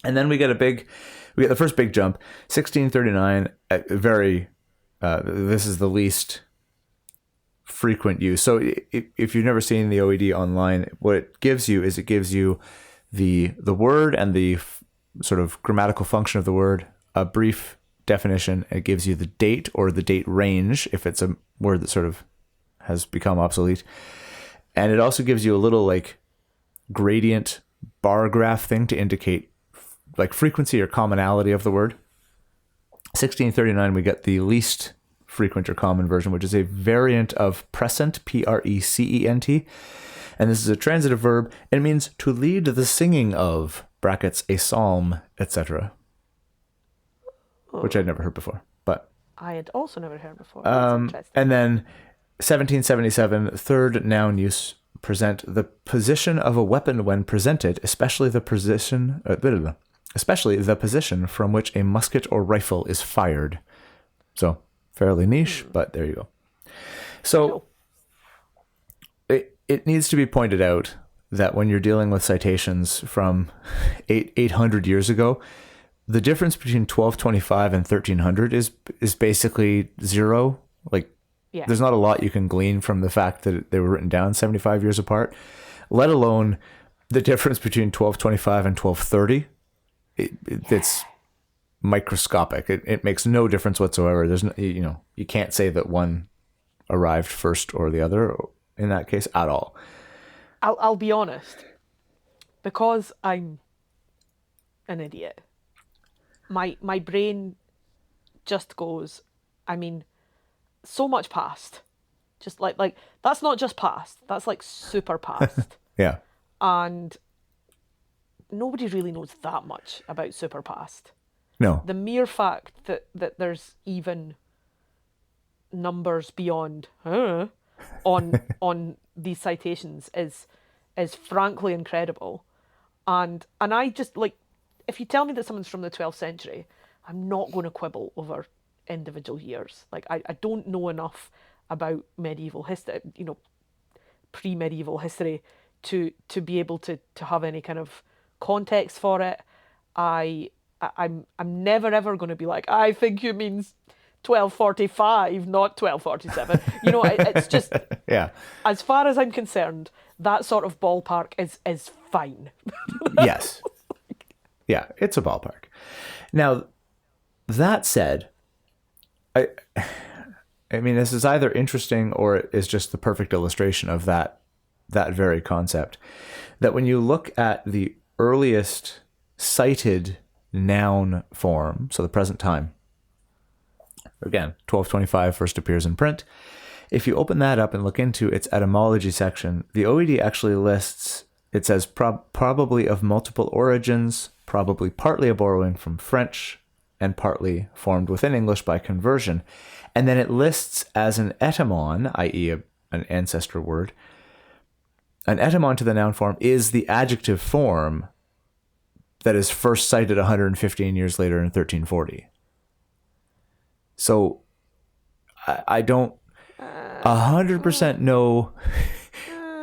And then we get the first big jump, 1639. This is the least frequent use. So if you've never seen the OED online, what it gives you is the word and the sort of grammatical function of the word, a brief definition. It gives you the date or the date range if it's a word that sort of has become obsolete. And it also gives you a little like gradient bar graph thing to indicate like frequency or commonality of the word. 1639, we get the least frequent or common version, which is a variant of present, P-R-E-C-E-N-T. And this is a transitive verb, and it means to lead the singing of, brackets, a psalm, etc. Which I'd never heard before, but... I had also never heard before. That's interesting. And then 1777, third noun use, present the position of a weapon when presented, especially the position from which a musket or rifle is fired. So fairly niche, but there you go. So it needs to be pointed out that when you're dealing with citations from 800 years ago, the difference between 1225 and 1300 is basically zero. Like, there's not a lot you can glean from the fact that they were written down 75 years apart, let alone the difference between 1225 and 1230. It's microscopic. It makes no difference whatsoever. There's no, you can't say that one arrived first or the other in that case at all. I'll be honest, because I'm an idiot. My brain just goes, I mean, so much past. Just like that's not just past. That's like super past. Yeah. And nobody really knows that much about super past. No. The mere fact that there's even numbers beyond on these citations is frankly incredible. And I just, like, if you tell me that someone's from the 12th century, I'm not going to quibble over individual years. Like, I don't know enough about medieval history, pre-medieval history to be able to have any kind of context for it. I'm never ever going to be like, I think you mean 1245, not 1247. It's just, yeah. As far as I'm concerned, that sort of ballpark is fine. Yes. Yeah, it's a ballpark. Now, that said, I mean, this is either interesting or it is just the perfect illustration of that very concept. That when you look at the earliest cited noun form, so the present time, again, 1225 first appears in print. If you open that up and look into its etymology section, the OED actually lists, it says probably of multiple origins, probably partly a borrowing from French, and partly formed within English by conversion. And then it lists as an etymon, i.e. an ancestor word, an etymon to the noun form is the adjective form that is first cited 115 years later in 1340. So I don't 100% know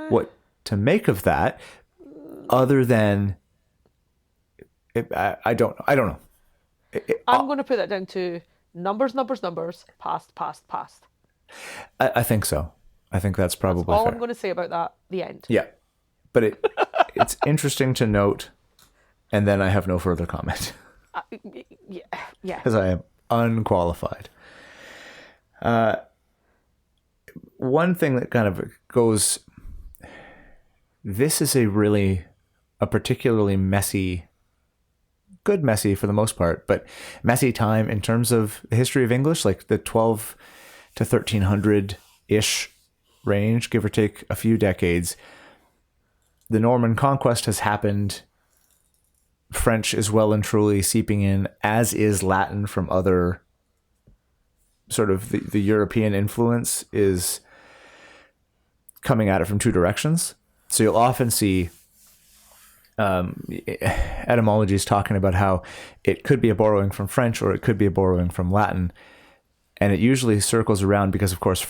what to make of that, other than I don't know. I'm going to put that down to numbers, past. I think so. I think that's probably all fair. I'm going to say about that. The end. Yeah, but it's interesting to note, and then I have no further comment. Yeah. Because I am unqualified. One thing that kind of goes, this is a particularly messy for the most part, but messy time in terms of the history of English, like the 12 to 1300-ish range, give or take a few decades. The Norman conquest has happened. French is well and truly seeping in, as is Latin from other sort of the European influence is coming at it from two directions. So you'll often see etymologies talking about how it could be a borrowing from French or it could be a borrowing from Latin. And it usually circles around because, of course,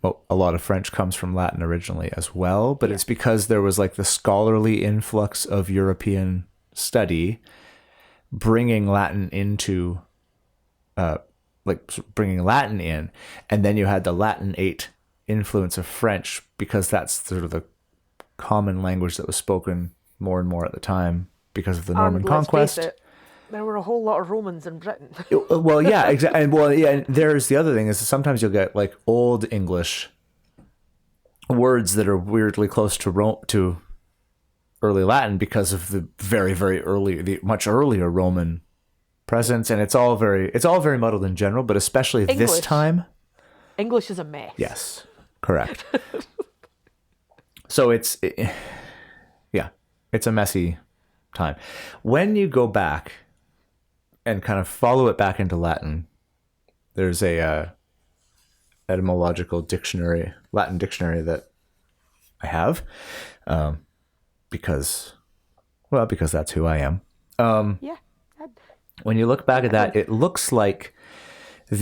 a lot of French comes from Latin originally as well. But it's because there was like the scholarly influx of European study bringing Latin into, bringing Latin in. And then you had the Latinate influence of French because that's sort of the common language that was spoken more and more at the time because of the Norman conquest. Face it, there were a whole lot of Romans in Britain. Well, yeah, exactly. And and there's the other thing is sometimes you'll get like Old English words that are weirdly close to early Latin because of the very, very early, the much earlier Roman presence, and it's all very muddled in general, but especially this time. English is a mess. Yes, correct. So yeah, it's a messy time. When you go back and kind of follow it back into Latin, there's a etymological dictionary, Latin dictionary that I have, because that's who I am. Yeah. That- When you look back at that, it looks like at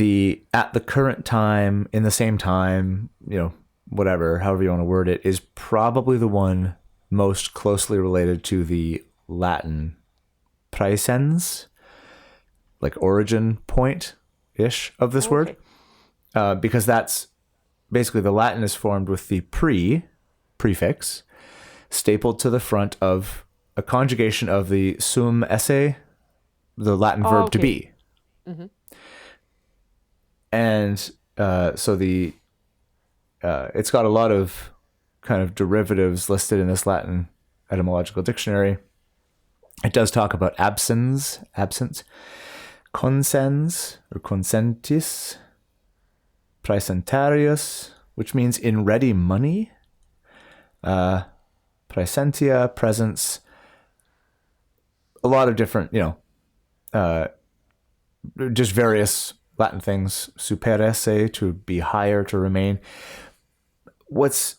the current time, in the same time, whatever, however you want to word it, is probably the one most closely related to the Latin praesens, like origin point ish of this word. Because that's basically, the Latin is formed with the prefix stapled to the front of a conjugation of the sum esse, the Latin verb to be. Mm-hmm. And so it's got a lot of kind of derivatives listed in this Latin etymological dictionary. It does talk about absence, consens or consentis, praesentarius, which means in ready money, praesentia, presence, a lot of different, just various Latin things, superesse, to be higher, to remain. What's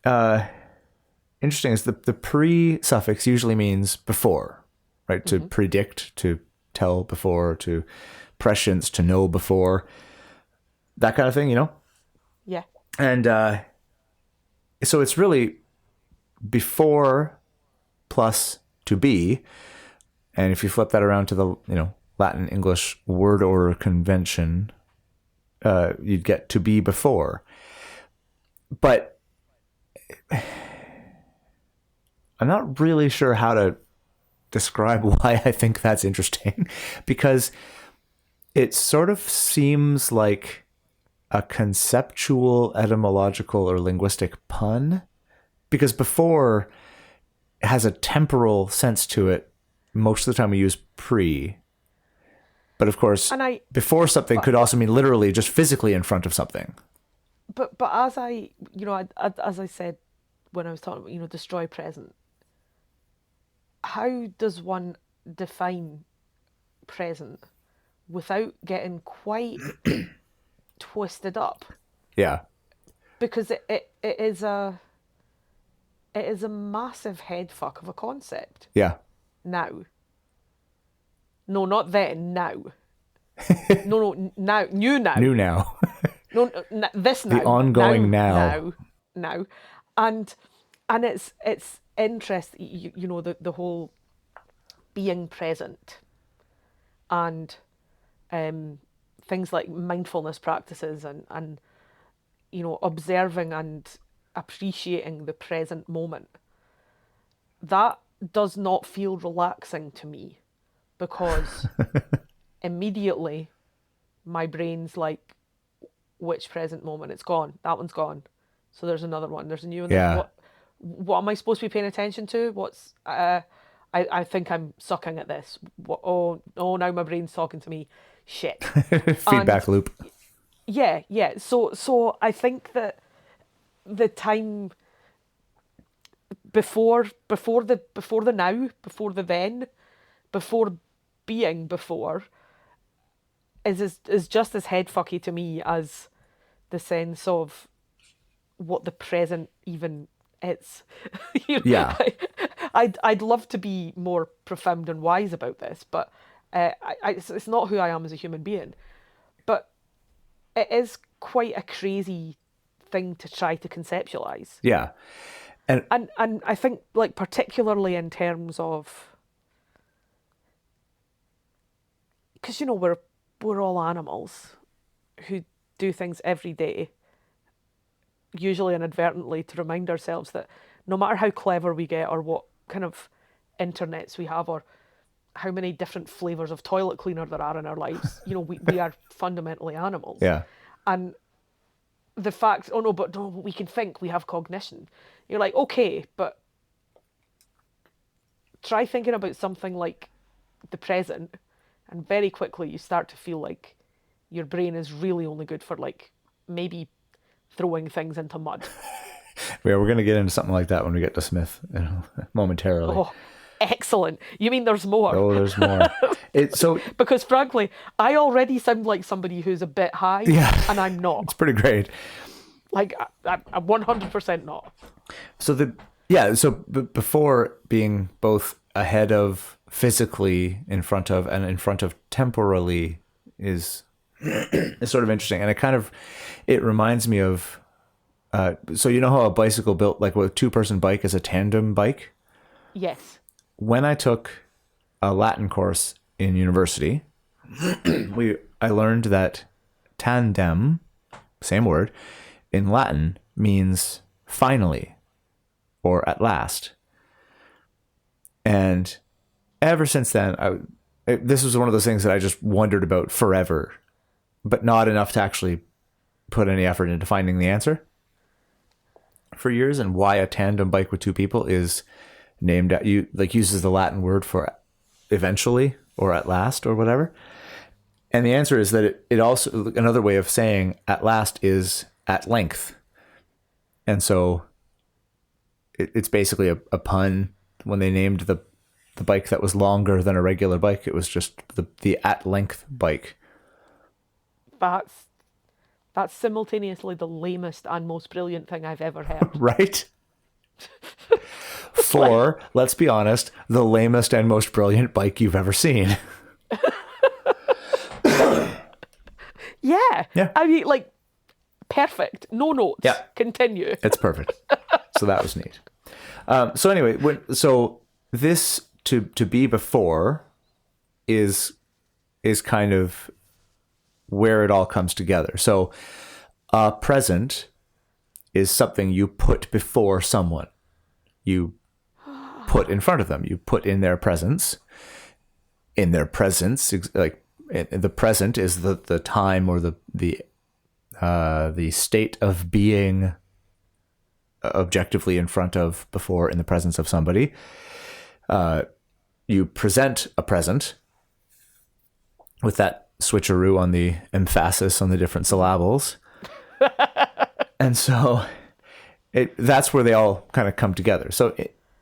interesting is the pre suffix usually means before, right? Mm-hmm. To predict, to tell before, to prescience, to know before, that kind of thing, Yeah. And so it's really before plus to be, and if you flip that around to the Latin English word order convention, you'd get to be before. But I'm not really sure how to describe why I think that's interesting, because it sort of seems like a conceptual, etymological, or linguistic pun, because before has a temporal sense to it. Most of the time we use pre, but of course, before something could also mean literally just physically in front of something. But as as I said when I was talking about, destroy present, how does one define present without getting quite twisted up? Yeah. Because it is a massive head fuck of a concept. Yeah. Now. No, not then, now. No, now. New now. New now. No, this now. The ongoing now. Now. And it's interesting, the whole being present and things like mindfulness practices and observing and appreciating the present moment. That does not feel relaxing to me, because immediately my brain's like, which present moment? It's gone. That one's gone. So there's another one. There's a new one. Yeah. What am I supposed to be paying attention to? What's I think I'm sucking at this. Oh, now my brain's talking to me. Shit. Feedback loop. Yeah. So I think that the time before the now, before the then, before being before, is just as headfucky to me as the sense of what the present even is. Yeah. I'd love to be more profound and wise about this, but it's not who I am as a human being. But it is quite a crazy thing to try to conceptualize. Yeah. And I think, like, particularly in terms of, because we're all animals who do things every day, usually inadvertently, to remind ourselves that no matter how clever we get or what kind of internets we have or how many different flavors of toilet cleaner there are in our lives, we are fundamentally animals. Yeah. And the fact, we can think, we have cognition. You're like, okay, but try thinking about something like the present, and very quickly you start to feel like your brain is really only good for, like, maybe throwing things into mud. Yeah, we're going to get into something like that when we get to Smith, momentarily. Oh, excellent. You mean there's more? Oh, there's more. So Because frankly, I already sound like somebody who's a bit high, and I'm not. it's pretty great. Like, I'm 100% not. So before being both ahead of physically in front of and in front of temporally is sort of interesting. And it reminds me of, so you know how a bicycle built, like a 2-person bike is a tandem bike? Yes. When I took a Latin course in university, I learned that tandem, same word, in Latin means finally or at last. And ever since then, this was one of those things that I just wondered about forever, but not enough to actually put any effort into finding the answer for years, and why a tandem bike with 2 people is named at you, like uses the Latin word for eventually or at last or whatever. And the answer is that it also, another way of saying at last is at length. And so it's basically a pun. When they named the bike that was longer than a regular bike, it was just the at length bike. That's simultaneously the lamest and most brilliant thing I've ever heard. Right? For, let's be honest, the lamest and most brilliant bike you've ever seen. Yeah. I mean, like, perfect. No notes. Yeah. Continue. It's perfect. So that was neat. So anyway, this to be before is kind of where it all comes together. So present is something you put before someone. You put in front of them. You put in their presence. In their presence, like the present is the time or the state of being objectively in front of, before, in the presence of somebody. You present a present with that switcheroo on the emphasis on the different syllables. And so that's where they all kind of come together. So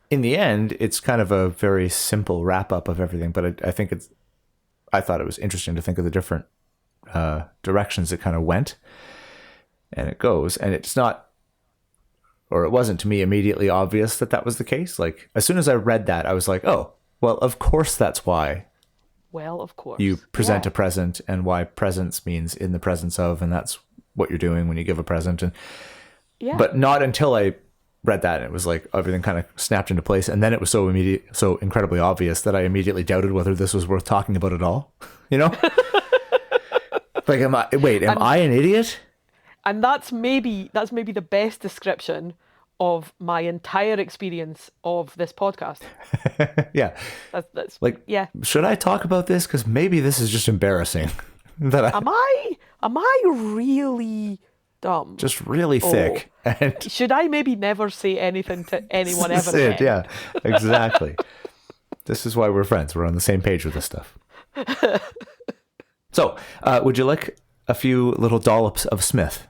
in the end, it's kind of a very simple wrap up of everything, but I thought it was interesting to think of the different directions it kind of went and it goes. And it's not, or it wasn't to me immediately obvious that was the case. Like, as soon as I read that, I was like, oh, well, of course that's why. Well, of course. You present a present, and why presence means in the presence of, and that's what you're doing when you give a present. And but not until I read that, and it was like everything kind of snapped into place. And then it was so incredibly obvious that I immediately doubted whether this was worth talking about at all. You know? Like, am I an idiot? And that's maybe the best description of my entire experience of this podcast. Yeah. That's like, yeah. Should I talk about this? Because maybe this is just embarrassing. Am I really dumb? Just really thick. And should I maybe never say anything to anyone ever again? Yeah, exactly. This is why we're friends. We're on the same page with this stuff. So, would you like a few little dollops of Smith?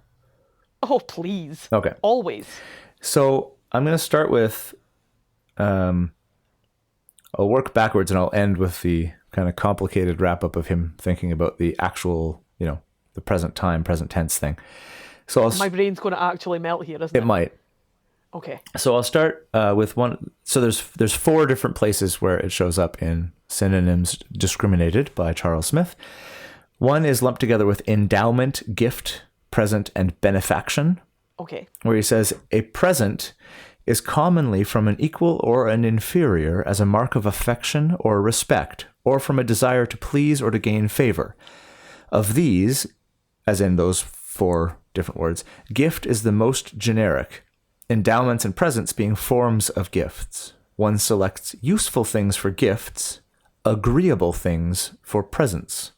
Oh, please. Okay. Always. So I'm going to start with, I'll work backwards and I'll end with the kind of complicated wrap up of him thinking about the actual, the present time, present tense thing. So my brain's going to actually melt here, isn't it? It might. Okay. So I'll start with one. So there's 4 different places where it shows up in Synonyms Discriminated by Charles Smith. One is lumped together with endowment, gift, present, and benefaction. Okay. Where he says, a present is commonly from an equal or an inferior as a mark of affection or respect, or from a desire to please or to gain favor. Of these, as in those 4 different words, gift is the most generic, endowments and presents being forms of gifts. One selects useful things for gifts, agreeable things for presents.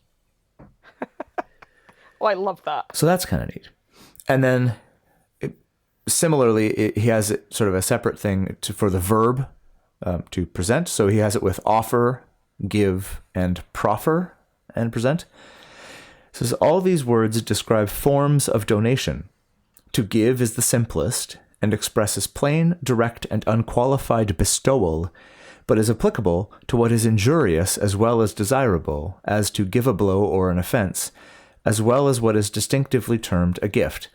Oh, I love that. So that's kind of neat. And then similarly, he has it sort of a separate thing for the verb to present. So he has it with offer, give, and proffer and present. It says all these words describe forms of donation. To give is the simplest, and expresses plain, direct, and unqualified bestowal, but is applicable to what is injurious as well as desirable, as to give a blow or an offense, as well as what is distinctively termed a gift.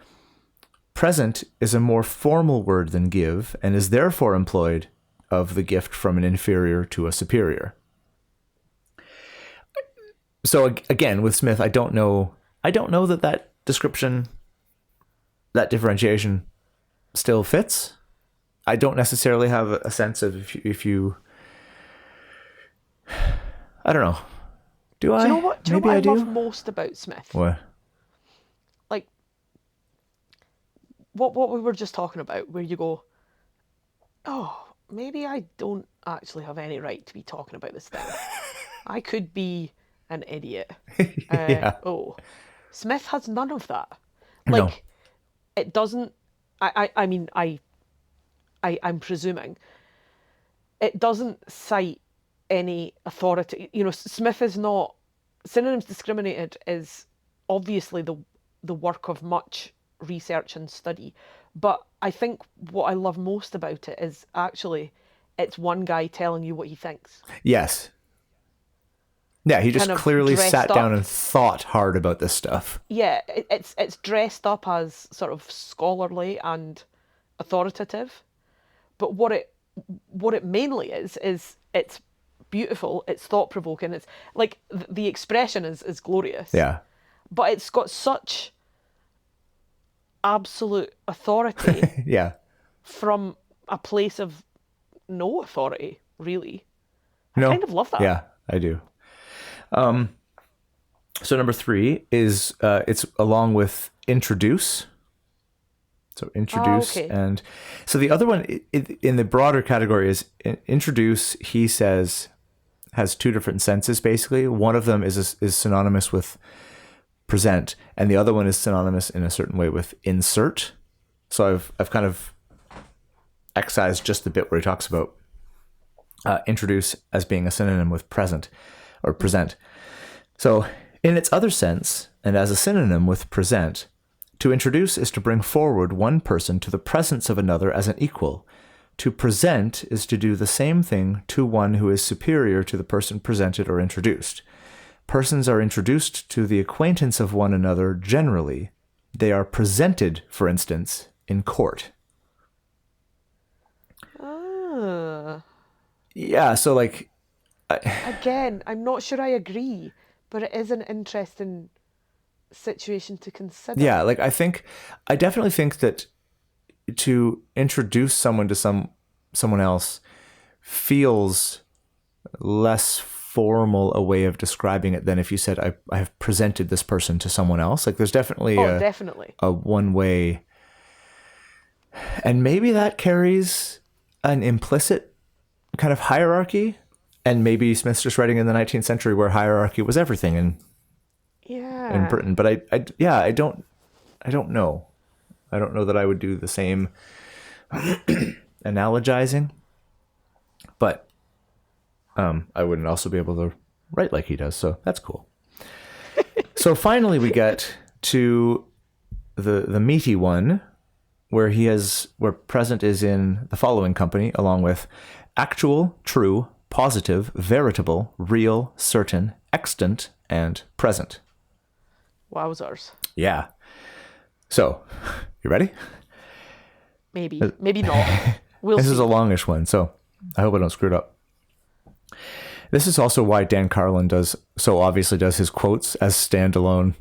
Present is a more formal word than give, and is therefore employed of the gift from an inferior to a superior. So again, with Smith, I don't know that description, that differentiation still fits. I don't necessarily have a sense of if you I don't know. Do I? Do you know what? Maybe I I do. love most about Smith? What? Like what we were just talking about, where you go, oh, maybe I don't actually have any right to be talking about this thing. I could be an idiot. Yeah. Oh, Smith has none of that. No. Like, it doesn't. I mean, I'm presuming it doesn't cite any authority. You know, Smith is not. Synonyms discriminated is obviously the work of much research and study, but I think what I love most about it is actually it's one guy telling you what he thinks. Yes. Yeah, he just Kind of clearly dressed sat down up. and thought hard about this stuff. Yeah, it's dressed up as sort of scholarly and authoritative, but what it mainly is it's beautiful, it's thought-provoking, it's like the expression is glorious. Yeah. But it's got such absolute authority Yeah. from a place of no authority, really. I No. kind of love that. Yeah, I do. So number 3 is it's along with introduce. So introduce, okay. and so the other one in the broader category is introduce. He says has 2 different senses basically. One of them is synonymous with present, and the other one is synonymous in a certain way with insert. So I've kind of excised just the bit where he talks about introduce as being a synonym with present or present. So in its other sense, and as a synonym with present, to introduce is to bring forward one person to the presence of another as an equal. To present is to do the same thing to one who is superior to the person presented or introduced. Persons are introduced to the acquaintance of one another generally. They are presented, for instance, in court. Yeah, so like... Again, I'm not sure I agree, but it is an interesting situation to consider. Yeah, like I definitely think that to introduce someone to someone else feels less formal a way of describing it than if you said I have presented this person to someone else. Like there's definitely definitely a one way, and maybe that carries an implicit kind of hierarchy, and maybe Smith's just writing in the 19th century where hierarchy was everything in Britain. But I don't know. I don't know that I would do the same analogizing, but I wouldn't also be able to write like he does, so that's cool. So finally we get to the meaty one where where present is in the following company, along with actual, true, positive, veritable, real, certain, extant, and present. Wowzers. Yeah. So, you ready? Maybe not. We'll This see. is a longish one, so I hope I don't screw it up. This is also why Dan Carlin obviously does his quotes as standalone.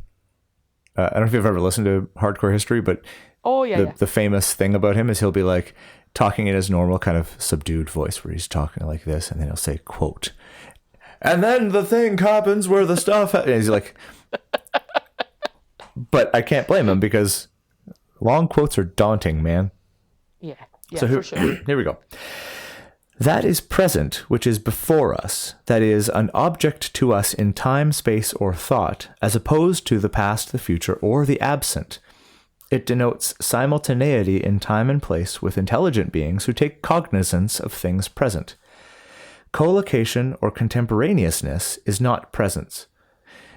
I don't know if you've ever listened to Hardcore History, but the famous thing about him is he'll be like talking in his normal kind of subdued voice where he's talking like this, and then he'll say, quote, and then the thing happens where the stuff... And he's like... But I can't blame him because long quotes are daunting, man. Yeah, So for sure. Here we go. That is present, which is before us, that is, an object to us in time, space, or thought, as opposed to the past, the future, or the absent. It denotes simultaneity in time and place with intelligent beings who take cognizance of things present. Collocation or contemporaneousness is not presence.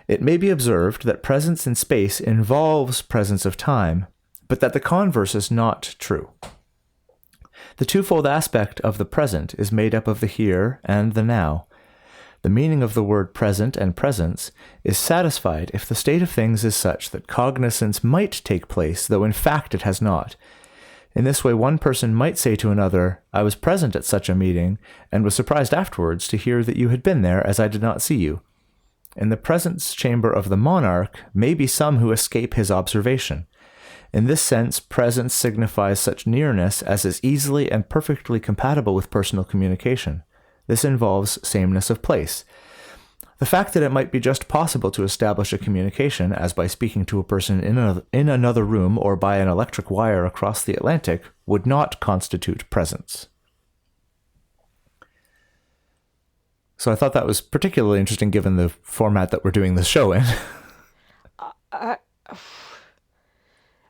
It may be observed that presence in space involves presence of time, but that the converse is not true. The twofold aspect of the present is made up of the here and the now. The meaning of the word present and presence is satisfied if the state of things is such that cognizance might take place, though in fact it has not. In this way, one person might say to another, I was present at such a meeting, and was surprised afterwards to hear that you had been there, as I did not see you. In the presence chamber of the monarch may be some who escape his observation. In this sense, presence signifies such nearness as is easily and perfectly compatible with personal communication. This involves sameness of place. The fact that it might be just possible to establish a communication, as by speaking to a person in another room or by an electric wire across the Atlantic, would not constitute presence. So I thought that was particularly interesting given the format that we're doing this show in.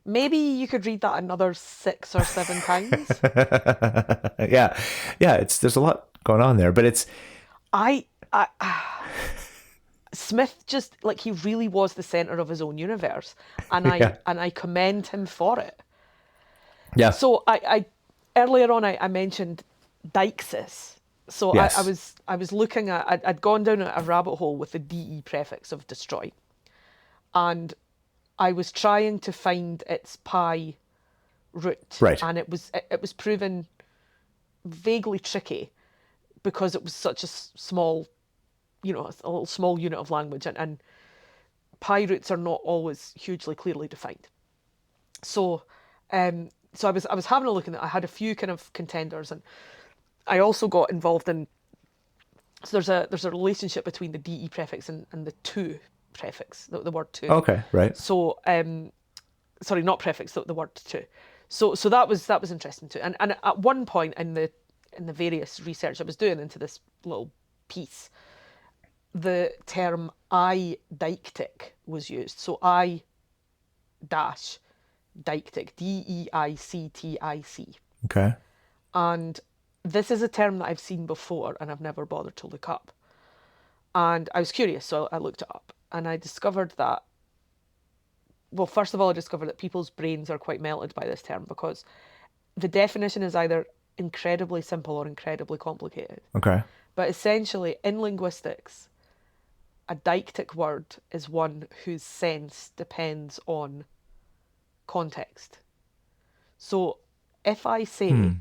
Maybe you could read that another 6 or 7 times. Yeah, there's a lot going on there, but it's... Smith just, like, he really was the center of his own universe, and I commend him for it. Yeah. So I earlier on I mentioned deixis. So Yes. I was looking at, I'd gone down a rabbit hole with the de prefix of destroy, and I was trying to find its pi root, Right. and it was proven vaguely tricky because it was such a small, a little small unit of language, and pi roots are not always hugely clearly defined. So, so I was having a look at it. I had a few kind of contenders, and I also got involved in. So there's a relationship between the de prefix and the to prefix, the word to. Okay, right. So, sorry, not prefix, the word to. So that was interesting too. And at one point in the various research I was doing into this little piece, the term eideictic was used. So I dash deictic, deictic. Okay. And this is a term that I've seen before and I've never bothered to look up. And I was curious, so I looked it up, and I discovered that, well, first of all, I discovered that people's brains are quite melted by this term because the definition is either incredibly simple or incredibly complicated. Okay. But essentially, in linguistics, a deictic word is one whose sense depends on context. So if I say,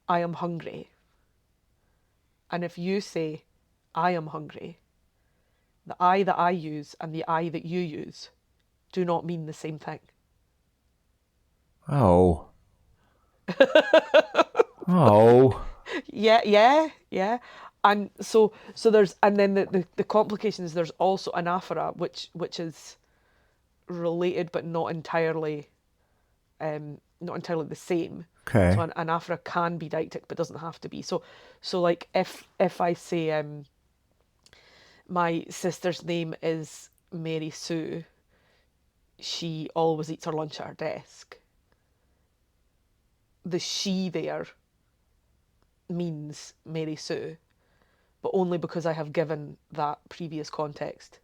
I am hungry, and if you say, I am hungry, the I that I use and the I that you use do not mean the same thing. Oh. Oh. Yeah. And so there's, and then the complication is there's also anaphora, which is related but not entirely the same. Okay. So an anaphora can be deictic but doesn't have to be. So like if I say my sister's name is Mary Sue, she always eats her lunch at her desk. The she there means Mary Sue, but only because I have given that previous context.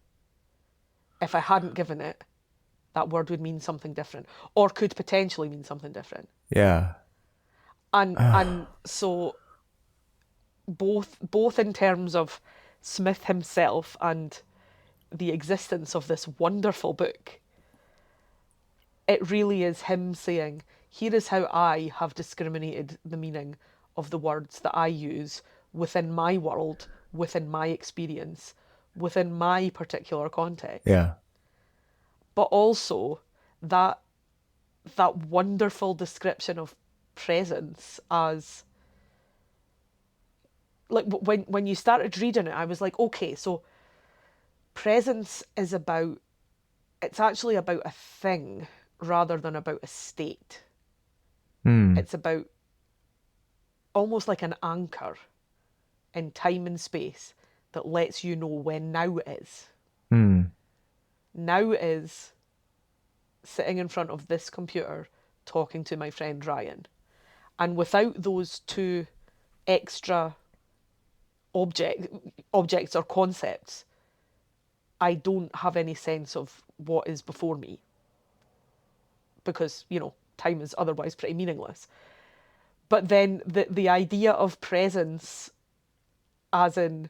If I hadn't given it, that word would mean something different, or could potentially mean something different. Yeah. And so both in terms of Smith himself and the existence of this wonderful book, it really is him saying, here is how I have discriminated the meaning of the words that I use within my world, within my experience, within my particular context. Yeah. But also that wonderful description of presence as, like, when you started reading it, I was like, okay, so presence is it's actually about a thing rather than about a state. It's about almost like an anchor in time and space that lets you know when now is. Now is sitting in front of this computer talking to my friend Ryan. And without those two extra objects or concepts, I don't have any sense of what is before me. Because, time is otherwise pretty meaningless. But then the idea of presence, as in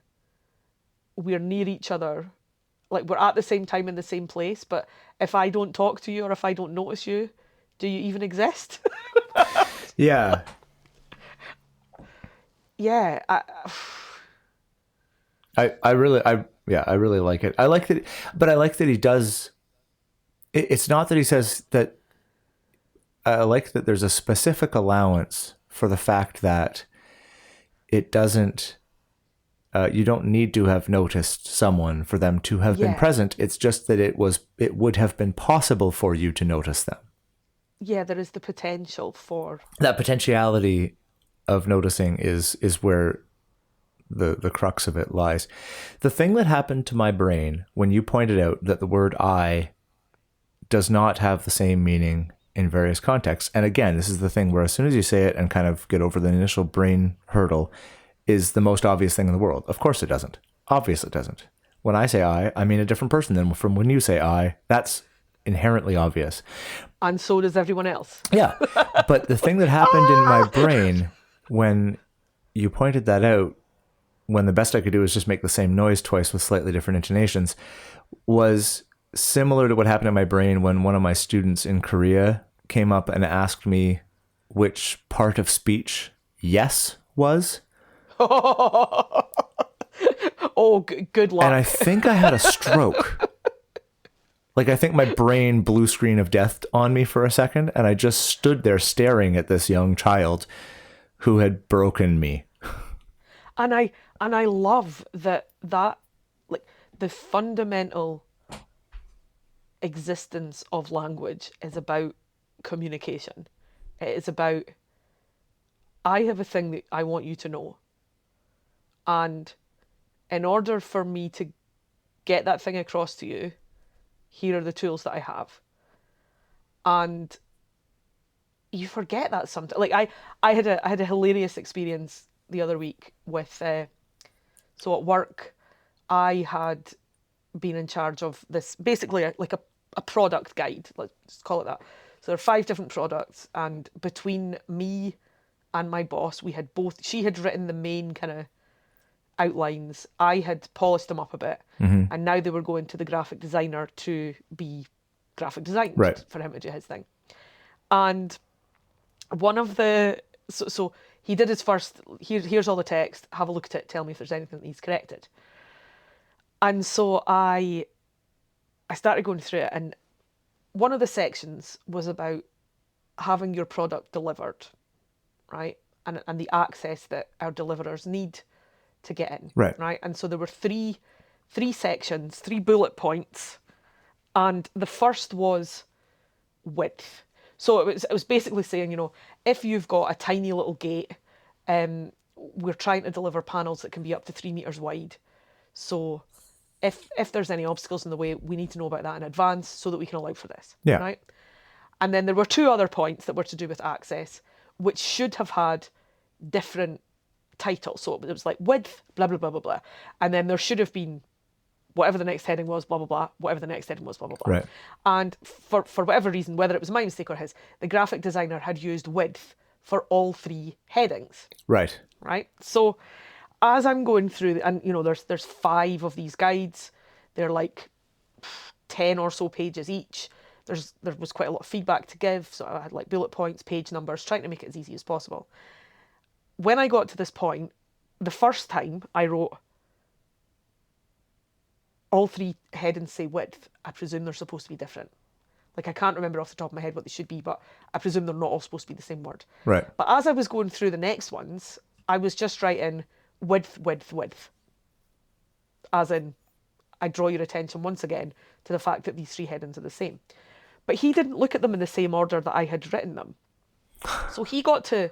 we're near each other, like we're at the same time in the same place, but if I don't talk to you or if I don't notice you, do you even exist? Yeah. Yeah. I really like it. I like that, but I like that he does. It's not that he says that. I like that there's a specific allowance for the fact that it doesn't. You don't need to have noticed someone for them to have been Yeah. present. It's just that it would have been possible for you to notice them. Yeah, there is the potential for That potentiality of noticing is where the crux of it lies. The thing that happened to my brain when you pointed out that the word I does not have the same meaning in various contexts. And again, this is the thing where as soon as you say it and kind of get over the initial brain hurdle, is the most obvious thing in the world. Of course it doesn't. Obviously it doesn't. When I say I mean a different person than from when you say I. That's inherently obvious. and so does everyone else. Yeah. But the thing that happened in my brain when you pointed that out, when the best I could do was just make the same noise twice with slightly different intonations, was similar to what happened in my brain when one of my students in Korea came up and asked me which part of speech yes was. Oh, good luck. And I think I had a stroke. Like, I think my brain blue screen of death on me for a second, and I just stood there staring at this young child who had broken me. And I love that like the fundamental existence of language is about communication. It is about, I have a thing that I want you to know. And in order for me to get that thing across to you, here are the tools that I have. And you forget that sometimes. Like I had a hilarious experience the other week with so at work I had been in charge of this, basically a product guide, let's just call it that. So there are 5 different products, and between me and my boss, we had both, she had written the main kind of outlines, I had polished them up a bit, and now they were going to the graphic designer to be graphic designed, Right. for him to do his thing. And one of the, so he did his first, here's all the text, have a look at it, tell me if there's anything that needs corrected. And so I started going through it, and one of the sections was about having your product delivered, right? And the access that our deliverers need to get in, Right. And so there were three sections, 3 bullet points, and the first was width. So it was basically saying, if you've got a tiny little gate, we're trying to deliver panels that can be up to 3 meters wide. So if there's any obstacles in the way, we need to know about that in advance so that we can allow for this. Yeah. Right. And then there were 2 other points that were to do with access, which should have had different titles. So it was like width, blah, blah, blah, blah, blah. And then there should have been whatever the next heading was, blah, blah, blah, whatever the next heading was, blah, blah, blah. Right. And for whatever reason, whether it was my mistake or his, the graphic designer had used width for all 3 headings. Right. Right. So as I'm going through, and there's 5 of these guides, they're like 10 or so pages each. There was quite a lot of feedback to give, so I had like bullet points, page numbers, trying to make it as easy as possible. When I got to this point, the first time I wrote all 3 headings say width, I presume they're supposed to be different. Like, I can't remember off the top of my head what they should be, but I presume they're not all supposed to be the same word. Right. But as I was going through the next ones, I was just writing width, width, width. As in, I draw your attention once again to the fact that these 3 headings are the same. But he didn't look at them in the same order that I had written them. So he got to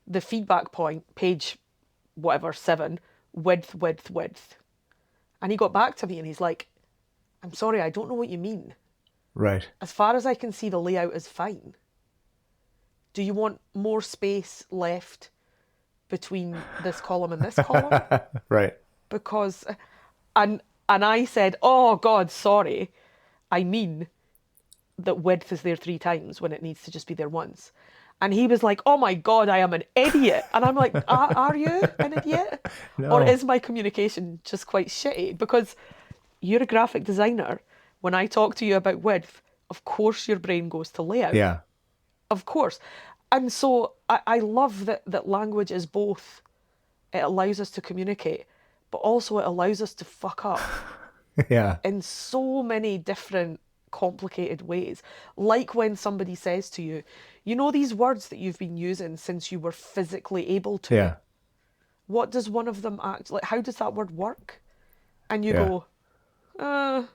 the feedback point, page whatever, 7, width, width, width. And he got back to me and he's like, I'm sorry, I don't know what you mean. Right. As far as I can see, the layout is fine. Do you want more space left between this column and this column? Right. Because, and I said, oh God, sorry. I mean that width is there 3 times when it needs to just be there once. And he was like, oh my God, I am an idiot. And I'm like, are you an idiot? No. Or is my communication just quite shitty? Because you're a graphic designer. When I talk to you about width, of course your brain goes to layout. Yeah. Of course. And so I love that language is both, it allows us to communicate, but also it allows us to fuck up Yeah. in so many different complicated ways. Like when somebody says to you, you know these words that you've been using since you were physically able to? Yeah. What does one of them act like? How does that word work? And you Yeah. go,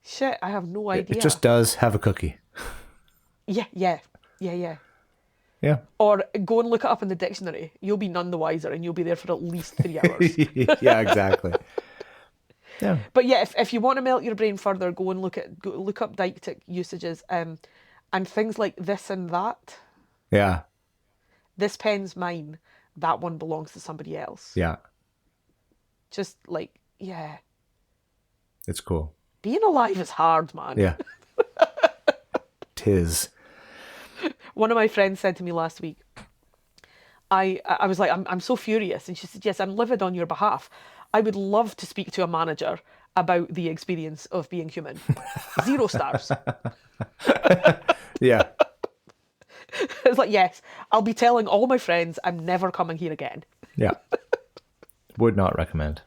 shit, I have no idea. It just does have a cookie. Yeah. Yeah. Or go and look it up in the dictionary. You'll be none the wiser and you'll be there for at least 3 hours. Yeah, exactly. Yeah. But yeah, if you want to melt your brain further, go and look up deictic usages and things like this and that. Yeah. This pen's mine. That one belongs to somebody else. Yeah. Just like, yeah. It's cool. Being alive is hard, man. Yeah. Tis. One of my friends said to me last week, I was like, I'm so furious. And she said, yes, I'm livid on your behalf. I would love to speak to a manager about the experience of being human. 0 stars. Yeah. It's like, yes, I'll be telling all my friends I'm never coming here again. Yeah. Would not recommend.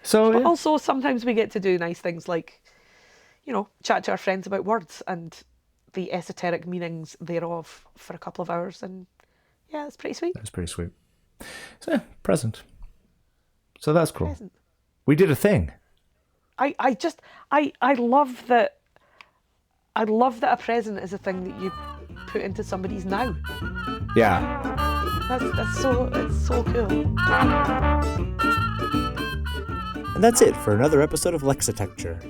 So, But yeah. also, sometimes we get to do nice things like, chat to our friends about words and the esoteric meanings thereof for a couple of hours. And yeah, it's pretty sweet. That's pretty sweet. So, yeah, present. So that's cool. Present. We did a thing. I love that. I love that a present is a thing that you put into somebody's now. Yeah. It's so cool. And that's it for another episode of Lexitecture.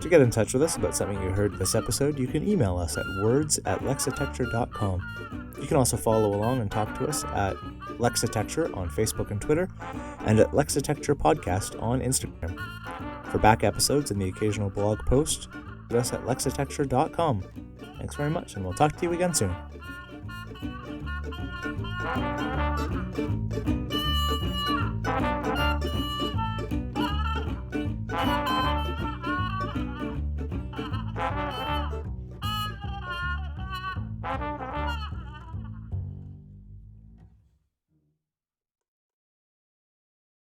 To get in touch with us about something you heard this episode, you can email us at words@lexitecture.com. You can also follow along and talk to us at Lexitecture on Facebook and Twitter, and at Lexitecture Podcast on Instagram. For back episodes and the occasional blog post, visit us at Lexitecture.com. Thanks very much, and we'll talk to you again soon.